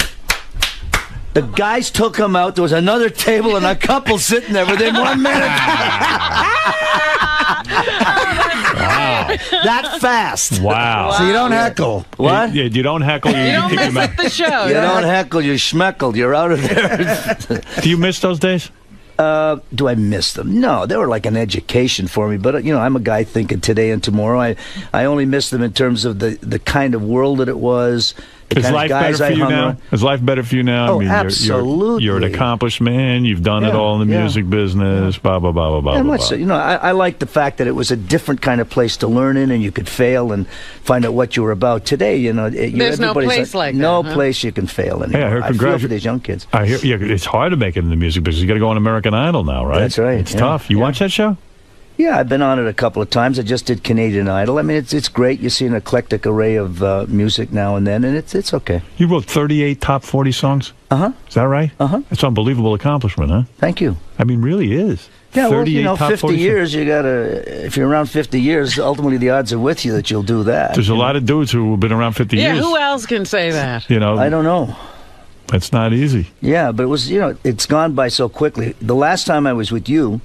The guys took him out. There was another table and a couple sitting there within 1 minute. Wow. That fast. Wow. So you don't heckle. What? You don't heckle. You don't mess with the show. You don't heckle. You schmeckle. You're out of there. Do you miss those days? Do I miss them? No, they were like an education for me. But I'm a guy thinking today and tomorrow. I only miss them in terms of the kind of world that it was. Is life better for you now? Is life better for you now? Oh, absolutely. You're an accomplished man. You've done it all in the music business. Blah blah blah blah blah. I like the fact that it was a different kind of place to learn in, and you could fail and find out what you were about. Today, there's no place like that. No place you can fail anymore. Hey, I heard I feel for these young kids. I hear. Yeah, it's hard to make it in the music business. You got to go on American Idol now, right? That's right. It's tough. You watch that show? Yeah, I've been on it a couple of times. I just did Canadian Idol. I mean, it's great. You see an eclectic array of music now and then, and it's okay. You wrote 38 top 40 songs? Uh-huh. Is that right? Uh-huh. It's an unbelievable accomplishment, huh? Thank you. I mean, really is. Yeah, well, 50 50 years, you gotta. If you're around 50 years, ultimately the odds are with you that you'll do that. There's a lot of dudes who have been around 50 years. Yeah, who else can say that? I don't know. It's not easy. Yeah, but it was, it's gone by so quickly. The last time I was with you,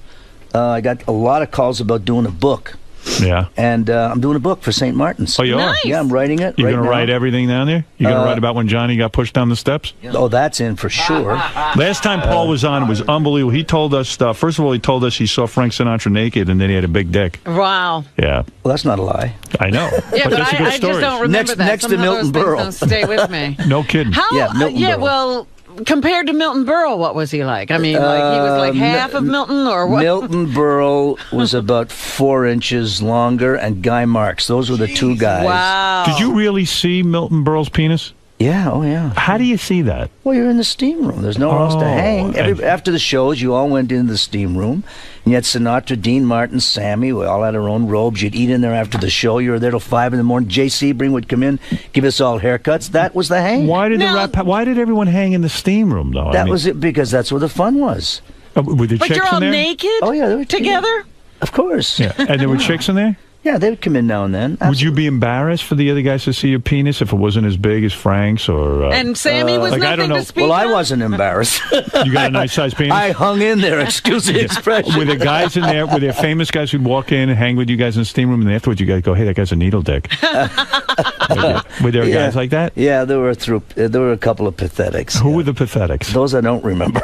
I got a lot of calls about doing a book. Yeah. And I'm doing a book for St. Martin's. Oh, you are? Yeah, I'm writing it. You're right going to now. write everything down there? You're going to write about when Johnny got pushed down the steps? Oh, that's in for sure. Last time Paul was on, it was unbelievable. He told us, first of all, he told us he saw Frank Sinatra naked, and then he had a big dick. Wow. Yeah. Well, that's not a lie. I know. Yeah, but that's a good I story. just don't remember that. Next to Somehow Milton those Berle. things don't stay with me. No kidding. How? Yeah, Milton Berle. Well, compared to Milton Berle, what was he like? I mean, he was like half of Milton, or what? Milton Berle was about 4 inches longer, and Guy Marks. Those were the 2 guys. Wow. Did you really see Milton Berle's penis? Yeah, oh yeah. How do you see that? Well, you're in the steam room. There's nowhere else to hang. After the shows, you all went into the steam room. And you had Sinatra, Dean Martin, Sammy. We all had our own robes. You'd eat in there after the show. You were there till 5 in the morning. Jay Sebring would come in, give us all haircuts. That was the hang. Why did everyone hang in the steam room, though? That was it, because that's where the fun was. Were there But chicks you're all in there? naked? Oh, yeah. They were together? Of course. Yeah. And there were chicks in there? Yeah, they would come in now and then. Would you be embarrassed for the other guys to see your penis if it wasn't as big as Frank's or? And Sammy was like, nothing I don't know. to speak Well, I of? wasn't embarrassed. You got a nice sized penis. I hung in there. Excuse the expression. Were there guys in there? Were there famous guys who'd walk in and hang with you guys in the steam room, and afterwards you guys go, "Hey, that guy's a needle dick." Were there guys like that? Yeah, there were a couple of pathetics. Who were the pathetics? Those I don't remember.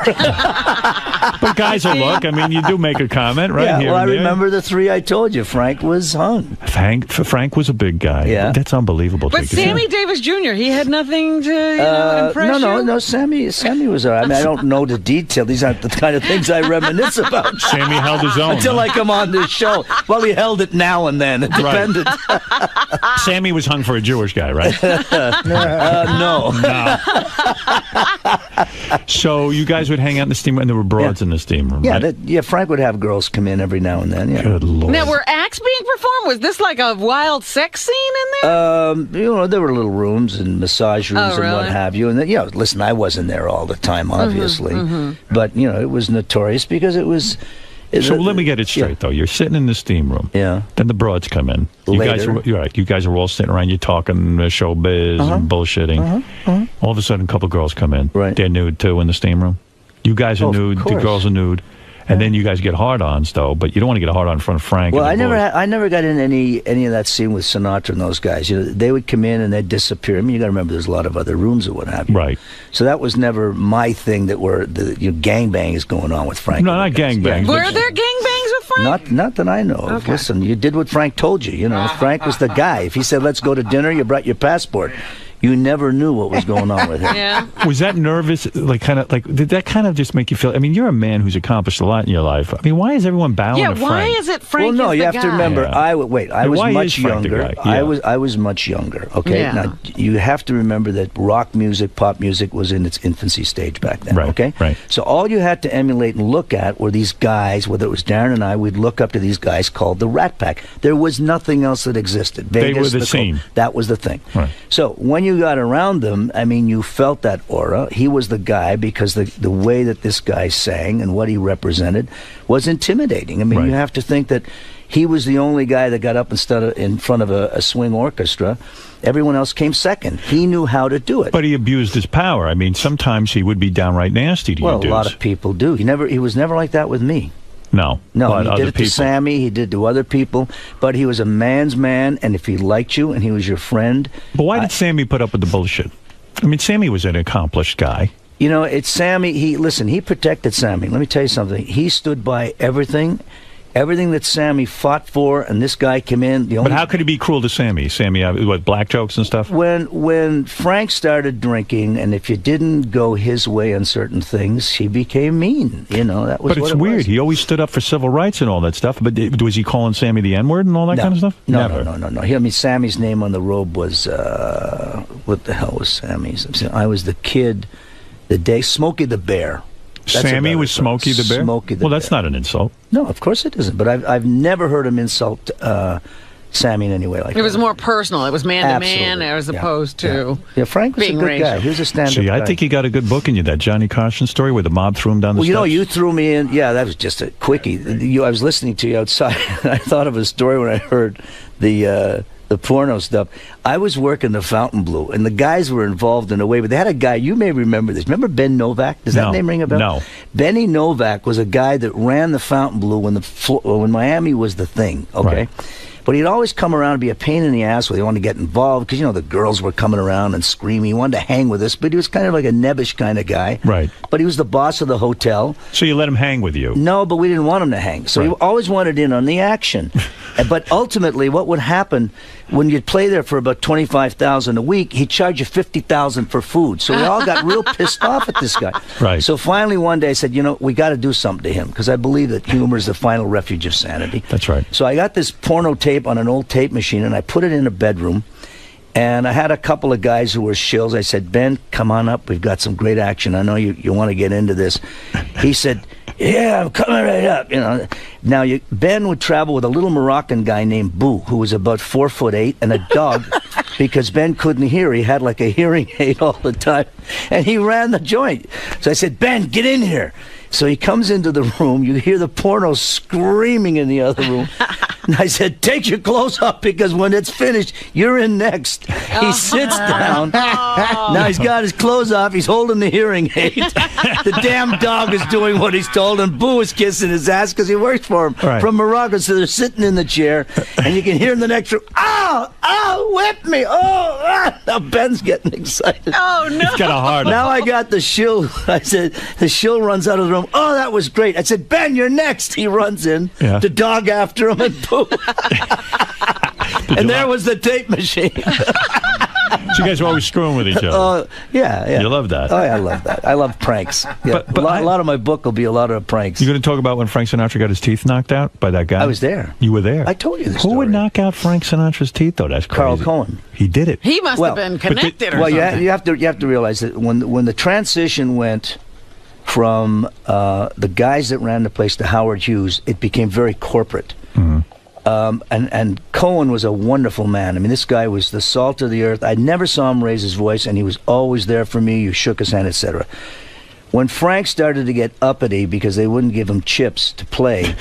But guys will look. I mean, you do make a comment, right? Yeah, here well, I and there. remember the 3 I told you. Frank was hung. Frank was a big guy. Yeah. That's unbelievable. But Sammy Davis Jr., he had nothing to impress you? No, Sammy was all right. I mean, I don't know the detail. These aren't the kind of things I reminisce about. Sammy held his own. Until I come on this show. Well, he held it now and then. It depended. Sammy was hung for a Jewish guy, right? No. So you guys would hang out in the steam room, and there were broads in the steam room, Yeah, right? Frank would have girls come in every now and then. Yeah. Good Lord. Now, were acts being performed? Was this like a wild sex scene in there? There were little rooms and massage rooms and what really? have you. And then, listen, I wasn't there all the time, obviously. mhm. But, it was notorious because it was So let me get it straight, though. You're sitting in the steam room. Yeah. Then the broads come in. You guys are all sitting around. You're talking showbiz and bullshitting. All of a sudden, a couple girls come in. Right. They're nude, too, in the steam room. You guys are nude. The girls are nude. And then you guys get hard-ons, though, but you don't want to get a hard-on in front of Frank. Well, I never got in any of that scene with Sinatra and those guys. You know, they would come in and they'd disappear. I mean, you got to remember, there's a lot of other rooms or what have you. Right. So that was never my thing. That were the gangbangs going on with Frank. No, not gangbangs. Were there gangbangs with Frank? Not that I know of. Okay. Listen, you did what Frank told you. You know, Frank was the guy. If he said, "Let's go to dinner," you brought your passport. You never knew what was going on with him. Yeah. Was that nervous? Did that kind of just make you feel? I mean, you're a man who's accomplished a lot in your life. I mean, why is everyone bowing to Frank? Yeah, why is it Frank? Well, no, you have to remember. Yeah. I was much younger. Yeah. I was much younger. Okay, Yeah. now you have to remember that rock music, pop music was in its infancy stage back then. Right. Okay, right. So all you had to emulate and look at were these guys. Whether it was Darren and I, we'd look up to these guys called the Rat Pack. There was nothing else that existed. Vegas, they were the scene. That was the thing. Right. So when you got around them, I mean, you felt that aura. He was the guy because the way that this guy sang and what he represented was intimidating. I mean, you have to think that he was the only guy that got up and stood in front of a swing orchestra. Everyone else came second. He knew how to do it. But he abused his power. I mean, sometimes he would be downright nasty to you dudes. Well, a lot of people do. He was never like that with me. No, he did it to Sammy. He did to other people. But he was a man's man, and if he liked you and he was your friend. But why did Sammy put up with the bullshit? I mean, Sammy was an accomplished guy. You know, it's Sammy. He protected Sammy. Let me tell you something. He stood by everything that Sammy fought for, and this guy came in. But how could he be cruel to Sammy? Sammy, what, black jokes and stuff? When Frank started drinking, and if you didn't go his way on certain things, he became mean. You know, that was. But it's weird. He always stood up for civil rights and all that stuff. But was he calling Sammy the N-word and all that kind of stuff? No. I mean, Sammy's name on the robe was what the hell was Sammy's? I was the kid. The day Smokey the Bear. Sammy was Smokey the Bear? Smokey the Bear. Well, that's not an insult. No, of course it isn't. But I've never heard him insult Sammy in any way like that. It was more personal. It was man to man as opposed to Frank was being a good racial. guy. He was a stand-up See, guy. I think he got a good book in you, that Johnny Carson story where the mob threw him down the steps. You know, you threw me in. Yeah, that was just a quickie. I was listening to you outside, and I thought of a story when I heard the porno stuff. I was working the Fountain Blue, and the guys were involved in a way, but they had a guy, you may remember this. Remember Ben Novak? Does that name ring a bell? No. Benny Novak was a guy that ran the Fountain Blue when Miami was the thing, okay? Right. But he'd always come around and be a pain in the ass when he wanted to get involved because, you know, the girls were coming around and screaming. He wanted to hang with us, but he was kind of like a nebbish kind of guy. Right. But he was the boss of the hotel. So you let him hang with you? No, but we didn't want him to hang. So he always wanted in on the action. But ultimately, what would happen when you'd play there for about $25,000 a week, he'd charge you $50,000 for food. So we all got real pissed off at this guy. Right. So finally one day I said, you know, we got to do something to him because I believe that humor is the final refuge of sanity. That's right. So I got this porno tape on an old tape machine and I put it in a bedroom. And I had a couple of guys who were shills. I said, Ben, come on up. We've got some great action. I know you want to get into this. He said, yeah, I'm coming right up. You know. Now, Ben would travel with a little Moroccan guy named Boo, who was about 4'8", and a dog, because Ben couldn't hear. He had like a hearing aid all the time, and he ran the joint. So I said, Ben, get in here. So he comes into the room. You hear the porno screaming in the other room. And I said, take your clothes off because when it's finished, you're in next. He sits down. Now he's got his clothes off. He's holding the hearing aid. The damn dog is doing what he's told, and Boo is kissing his ass because he works for him from Morocco. So they're sitting in the chair, and you can hear in the next room, whip me. Now Ben's getting excited. Oh, no. He's got a hard Now I got the shill. I said, the shill runs out of the room. Oh, that was great. I said, Ben, you're next. He runs in. Yeah. The dog after him, and Boo. And there was the tape machine. So you guys were always screwing with each other. Yeah. You love that. Oh, yeah, I love that. I love pranks. Yeah. But a lot of my book will be a lot of pranks. You're going to talk about when Frank Sinatra got his teeth knocked out by that guy? I was there. You were there. I told you this Who story. would knock out Frank Sinatra's teeth, though? That's crazy. Carl Cohen. He did it. He must have been connected or something. You have to realize that when the transition went from the guys that ran the place to Howard Hughes, it became very corporate. Mm-hmm. And Cohen was a wonderful man. I mean, this guy was the salt of the earth. I never saw him raise his voice, and he was always there for me. You shook his hand, etc. When Frank started to get uppity because they wouldn't give him chips to play,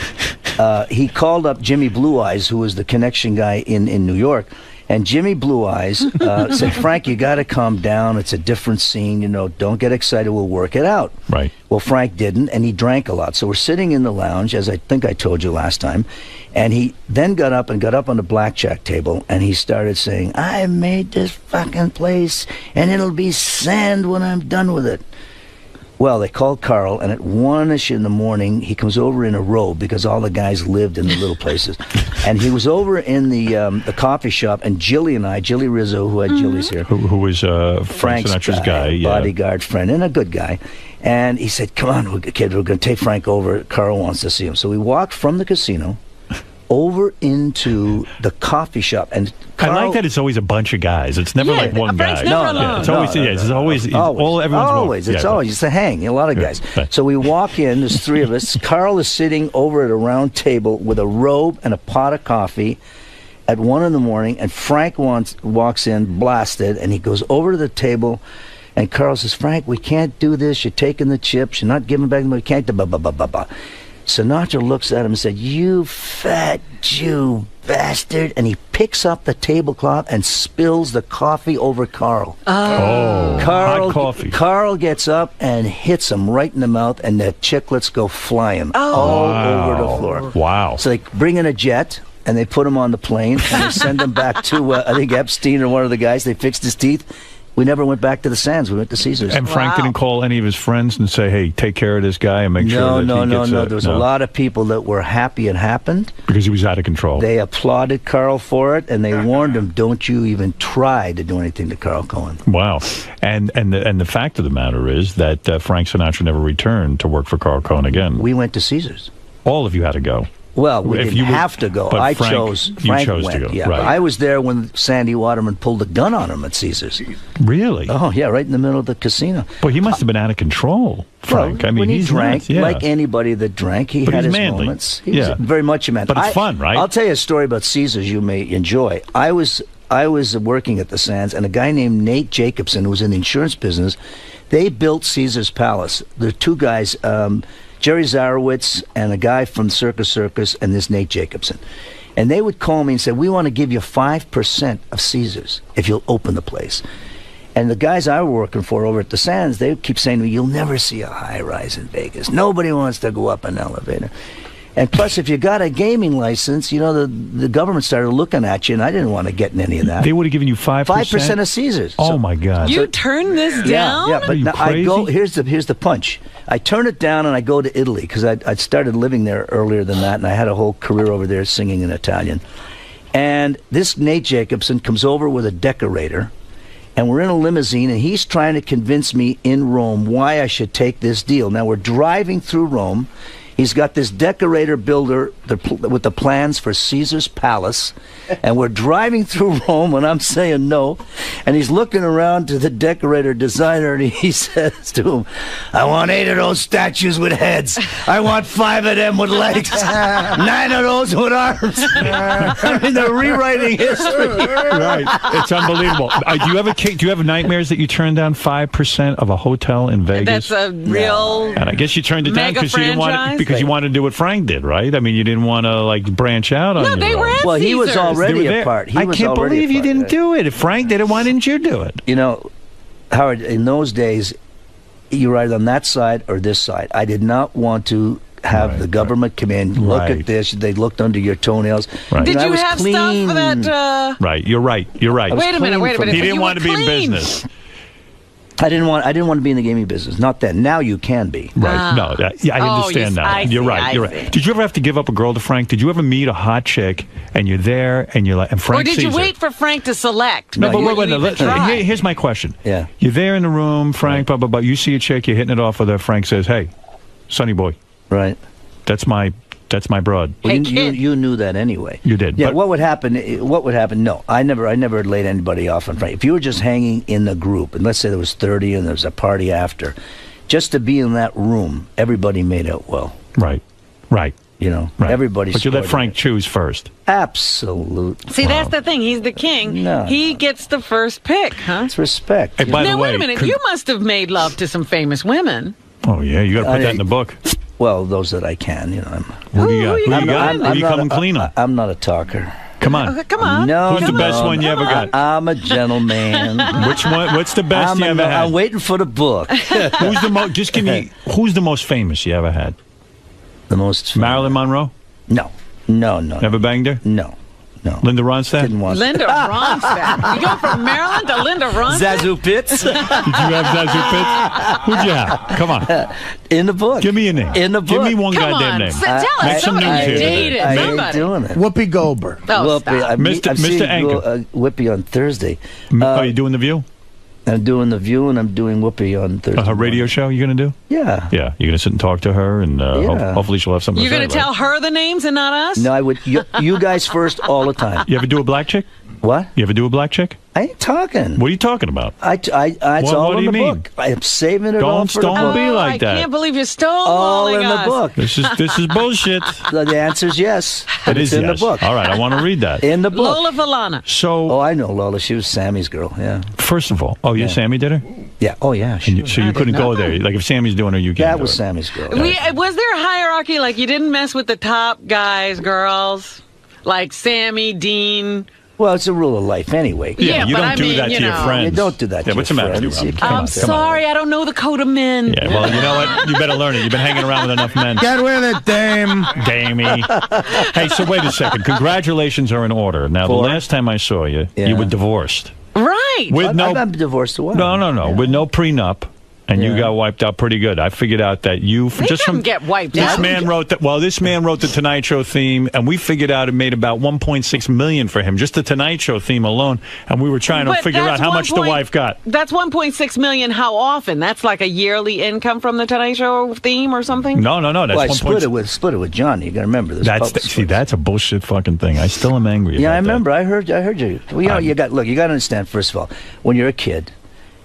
he called up Jimmy Blue Eyes, who was the connection guy in New York. And Jimmy Blue Eyes said, Frank, you got to calm down. It's a different scene. You know, don't get excited. We'll work it out. Right. Well, Frank didn't, and he drank a lot. So we're sitting in the lounge, as I think I told you last time. And he then got up on the blackjack table, and he started saying, I made this fucking place, and it'll be sand when I'm done with it. Well, they called Carl, and at 1-ish in the morning, he comes over in a robe because all the guys lived in the little places. And he was over in the coffee shop, and Jilly Rizzo, who had Jilly's here. Who was Frank Sinatra's guy. Bodyguard friend, and a good guy. And he said, come on, kid, we're going to take Frank over. Carl wants to see him. So we walked from the casino over into the coffee shop, and Carl, I like that it's always a bunch of guys. It's never like one guy. It's always always. It's a hang. A lot of guys. So we walk in. There's three of us. Carl is sitting over at a round table with a robe and a pot of coffee at 1 in the morning, and Frank walks in blasted, and he goes over to the table, and Carl says, Frank, we can't do this. You're taking the chips. You're not giving back the money. We can't do blah, blah, blah, blah, blah. Sinatra looks at him and said, you fat Jew bastard, and he picks up the tablecloth and spills the coffee over Carl. Hot coffee. Carl gets up and hits him right in the mouth, and the chiclets go flying all over the floor. Wow. So they bring in a jet, and they put him on the plane, and they send him back to, I think, Epstein or one of the guys. They fixed his teeth. We never went back to the Sands. We went to Caesars. And Frank didn't call any of his friends and say, hey, take care of this guy and make sure that he gets No. There was a lot of people that were happy it happened. Because he was out of control. They applauded Carl for it, and they warned him, don't you even try to do anything to Carl Cohen. Wow. And the fact of the matter is that Frank Sinatra never returned to work for Carl Cohen again. We went to Caesars. All of you had to go. Well, we didn't have to go. But Frank chose went, to go. Yeah, right. I was there when Sandy Waterman pulled a gun on him at Caesars. Really? Oh, yeah, right in the middle of the casino. Well, he must have been out of control, Frank. Well, I mean, when he nuts, drank, like anybody that drank, he had his manly. moments. He was very much a man. But it's fun, right? I'll tell you a story about Caesars you may enjoy. I was working at the Sands, and a guy named Nate Jacobson, who was in the insurance business, they built Caesars Palace. There are two guys, Jerry Zarowitz and a guy from Circus and this Nate Jacobson. And they would call me and say, we want to give you 5% of Caesars if you'll open the place. And the guys I were working for over at the Sands, they would keep saying to me, you'll never see a high-rise in Vegas. Nobody wants to go up an elevator. And plus, if you got a gaming license, you know, the government started looking at you, and I didn't want to get in any of that. They would have given you 5%? 5% of Caesars. Oh, my God. You turned this down? Yeah, but now I go, here's the punch. I turn it down, and I go to Italy, because I'd started living there earlier than that, and I had a whole career over there singing in Italian. And this Nate Jacobson comes over with a decorator, and we're in a limousine, and he's trying to convince me in Rome why I should take this deal. Now, we're driving through Rome. He's got this decorator builder with the plans for Caesar's Palace, and we're driving through Rome, and I'm saying no, and he's looking around to the decorator designer, and he says to him, I want 8 of those statues with heads. I want 5 of them with legs. 9 of those with arms. I mean, they're rewriting history. Right. It's unbelievable. Do you have nightmares that you turned down 5% of a hotel in Vegas? That's a real And I guess you turned it down because you wanted to do what Frank did, right? I mean, you didn't want to like branch out on. No, they were at Well, he was already a part. I can't believe you didn't do it. If Frank did it, why didn't you do it? You know, Howard, in those days, you were either on that side or this side. I did not want to have the government come in, look at this. They looked under your toenails. Right. Did you have stuff for that? Right, you're right. Wait a minute. He didn't want to be in business. I didn't want to be in the gaming business. Not then. Now you can be. Right. No. I understand now. You're right. Did you ever have to give up a girl to Frank? Did you ever meet a hot chick and you're there and you're like, and Frank sees her? Or did you wait for Frank to select? No, but wait. Here's my question. Yeah. You're there in the room, Frank, blah, blah, blah. You see a chick, you're hitting it off with her. Frank says, hey, sonny boy. Right. That's my broad. Well, you knew that anyway. You did. Yeah. But what would happen? No, I never laid anybody off on Frank. If you were just hanging in the group, and let's say there was 30 and there was a party after, just to be in that room, everybody made out well. Right. You know, right. Everybody. But you let Frank choose first. Absolutely. See, that's the thing. He's the king. No. He gets the first pick, huh? It's respect. Hey, by the way, wait a minute. You must have made love to some famous women. Oh, yeah, you got to put that in the book. Well, those that I can, you know. What do you got? Who you got? Who you coming clean on? I'm not a talker. Come on. Okay, come on. No. Who's the best one you ever got? I'm a gentleman. Which one? What's the best you ever had? I'm waiting for the book. Who's the most? Just give me. Who's the most famous you ever had? The most. Marilyn Monroe? No. Never banged her? No. Linda Ronstadt? Didn't want Linda Ronstadt. You go from Maryland to Linda Ronstadt? Zazu Pitts. Did you have Zazu Pitts? Who'd you have? Come on. In the book. Give me a name. In the book. Give me one Come goddamn on. name. Tell us. Make some news here. Dated. I Somebody. ain't doing it. Whoopi Goldberg. Oh, Whoopi, stop. I'm Mr. seeing Anchor. Whoopi on Thursday. Are you doing The View? I'm doing The View, and I'm doing Whoopi on Thursday. Her radio show you're going to do? Yeah. Yeah. You're going to sit and talk to her, and hopefully she'll have something You're to say. going to tell her the names and not us? No, I would. You guys first all the time. You ever do a black chick? What? You ever do a black chick? I ain't talking. What are you talking about? It's What all do in you the mean? book. I am saving it all for the Don't book. be like that. I can't believe you're All stonewalling in us. the book. This is bullshit. The answer is yes. It is in yes. the book. All right, I want to read that. In the book. Lola Valana. So, I know Lola. She was Sammy's girl. Yeah. first of all, you Sammy did her? Yeah. Oh yeah. So you couldn't go there. Like if Sammy's doing her, you can't. That do was it. Sammy's girl. Was there a hierarchy? Like you didn't mess with the top guys, girls? Like Sammy, Dean? Well, it's a rule of life anyway. Yeah, you but don't I do mean, that to your friends. You don't do that to what's your the matter friends. with you, Rob? I'm sorry, I don't know the code of men. Yeah, well, you know what? You better learn it. You've been hanging around with enough men. Get with it, dame. Damey. Hey, so wait a second. Congratulations are in order. Now, the last time I saw you, you were divorced. Right. With I'm divorced a while. No. With no prenup. And you got wiped out pretty good. I figured out that you just from get wiped this out. man wrote that. Well, this man wrote the Tonight Show theme, and we figured out it made about $1.6 million for him, just the Tonight Show theme alone. And we were trying to figure out how much the wife got. That's $1.6 million. How often? That's like a yearly income from the Tonight Show theme or something. No. That's well, I 1. split it with Johnny. You got to remember this. That's a bullshit fucking thing. I still am angry. Yeah, about I remember. I heard you. Well, you got to understand. First of all, when you're a kid.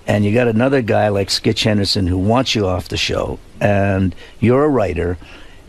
And you got another guy like Skitch Henderson who wants you off the show, and you're a writer.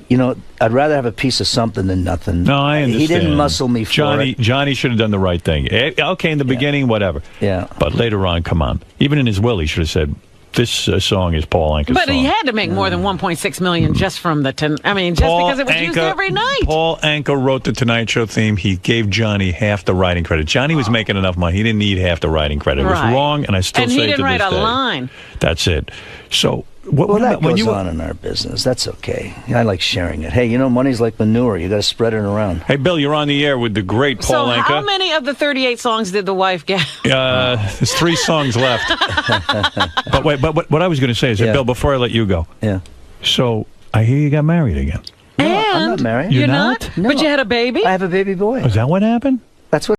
You know, I'd rather have a piece of something than nothing. No, I understand. He didn't muscle me for it. Johnny should have done the right thing. Okay, in the beginning, whatever. Yeah. But later on, come on. Even in his will, he should have said, this song is Paul Anka's But song. he had to make more than $1.6 million just from the because it was used every night. Paul Anka wrote the Tonight Show theme. He gave Johnny half the writing credit. Johnny was making enough money. He didn't need half the writing credit. It was wrong, and I still and say he it to didn't write this a day. line. That's it. So what that when goes you on in our business. That's okay. I like sharing it. Hey, you know, money's like manure. You got to spread it around. Hey, Bill, you're on the air with the great Paul Anka. So how many of the 38 songs did the wife get? There's 3 songs left. But wait, but what I was going to say is, Bill, before I let you go. Yeah. So I hear you got married again. No, I'm not married. You're not? No. But you had a baby? I have a baby boy. Is that what happened? That's what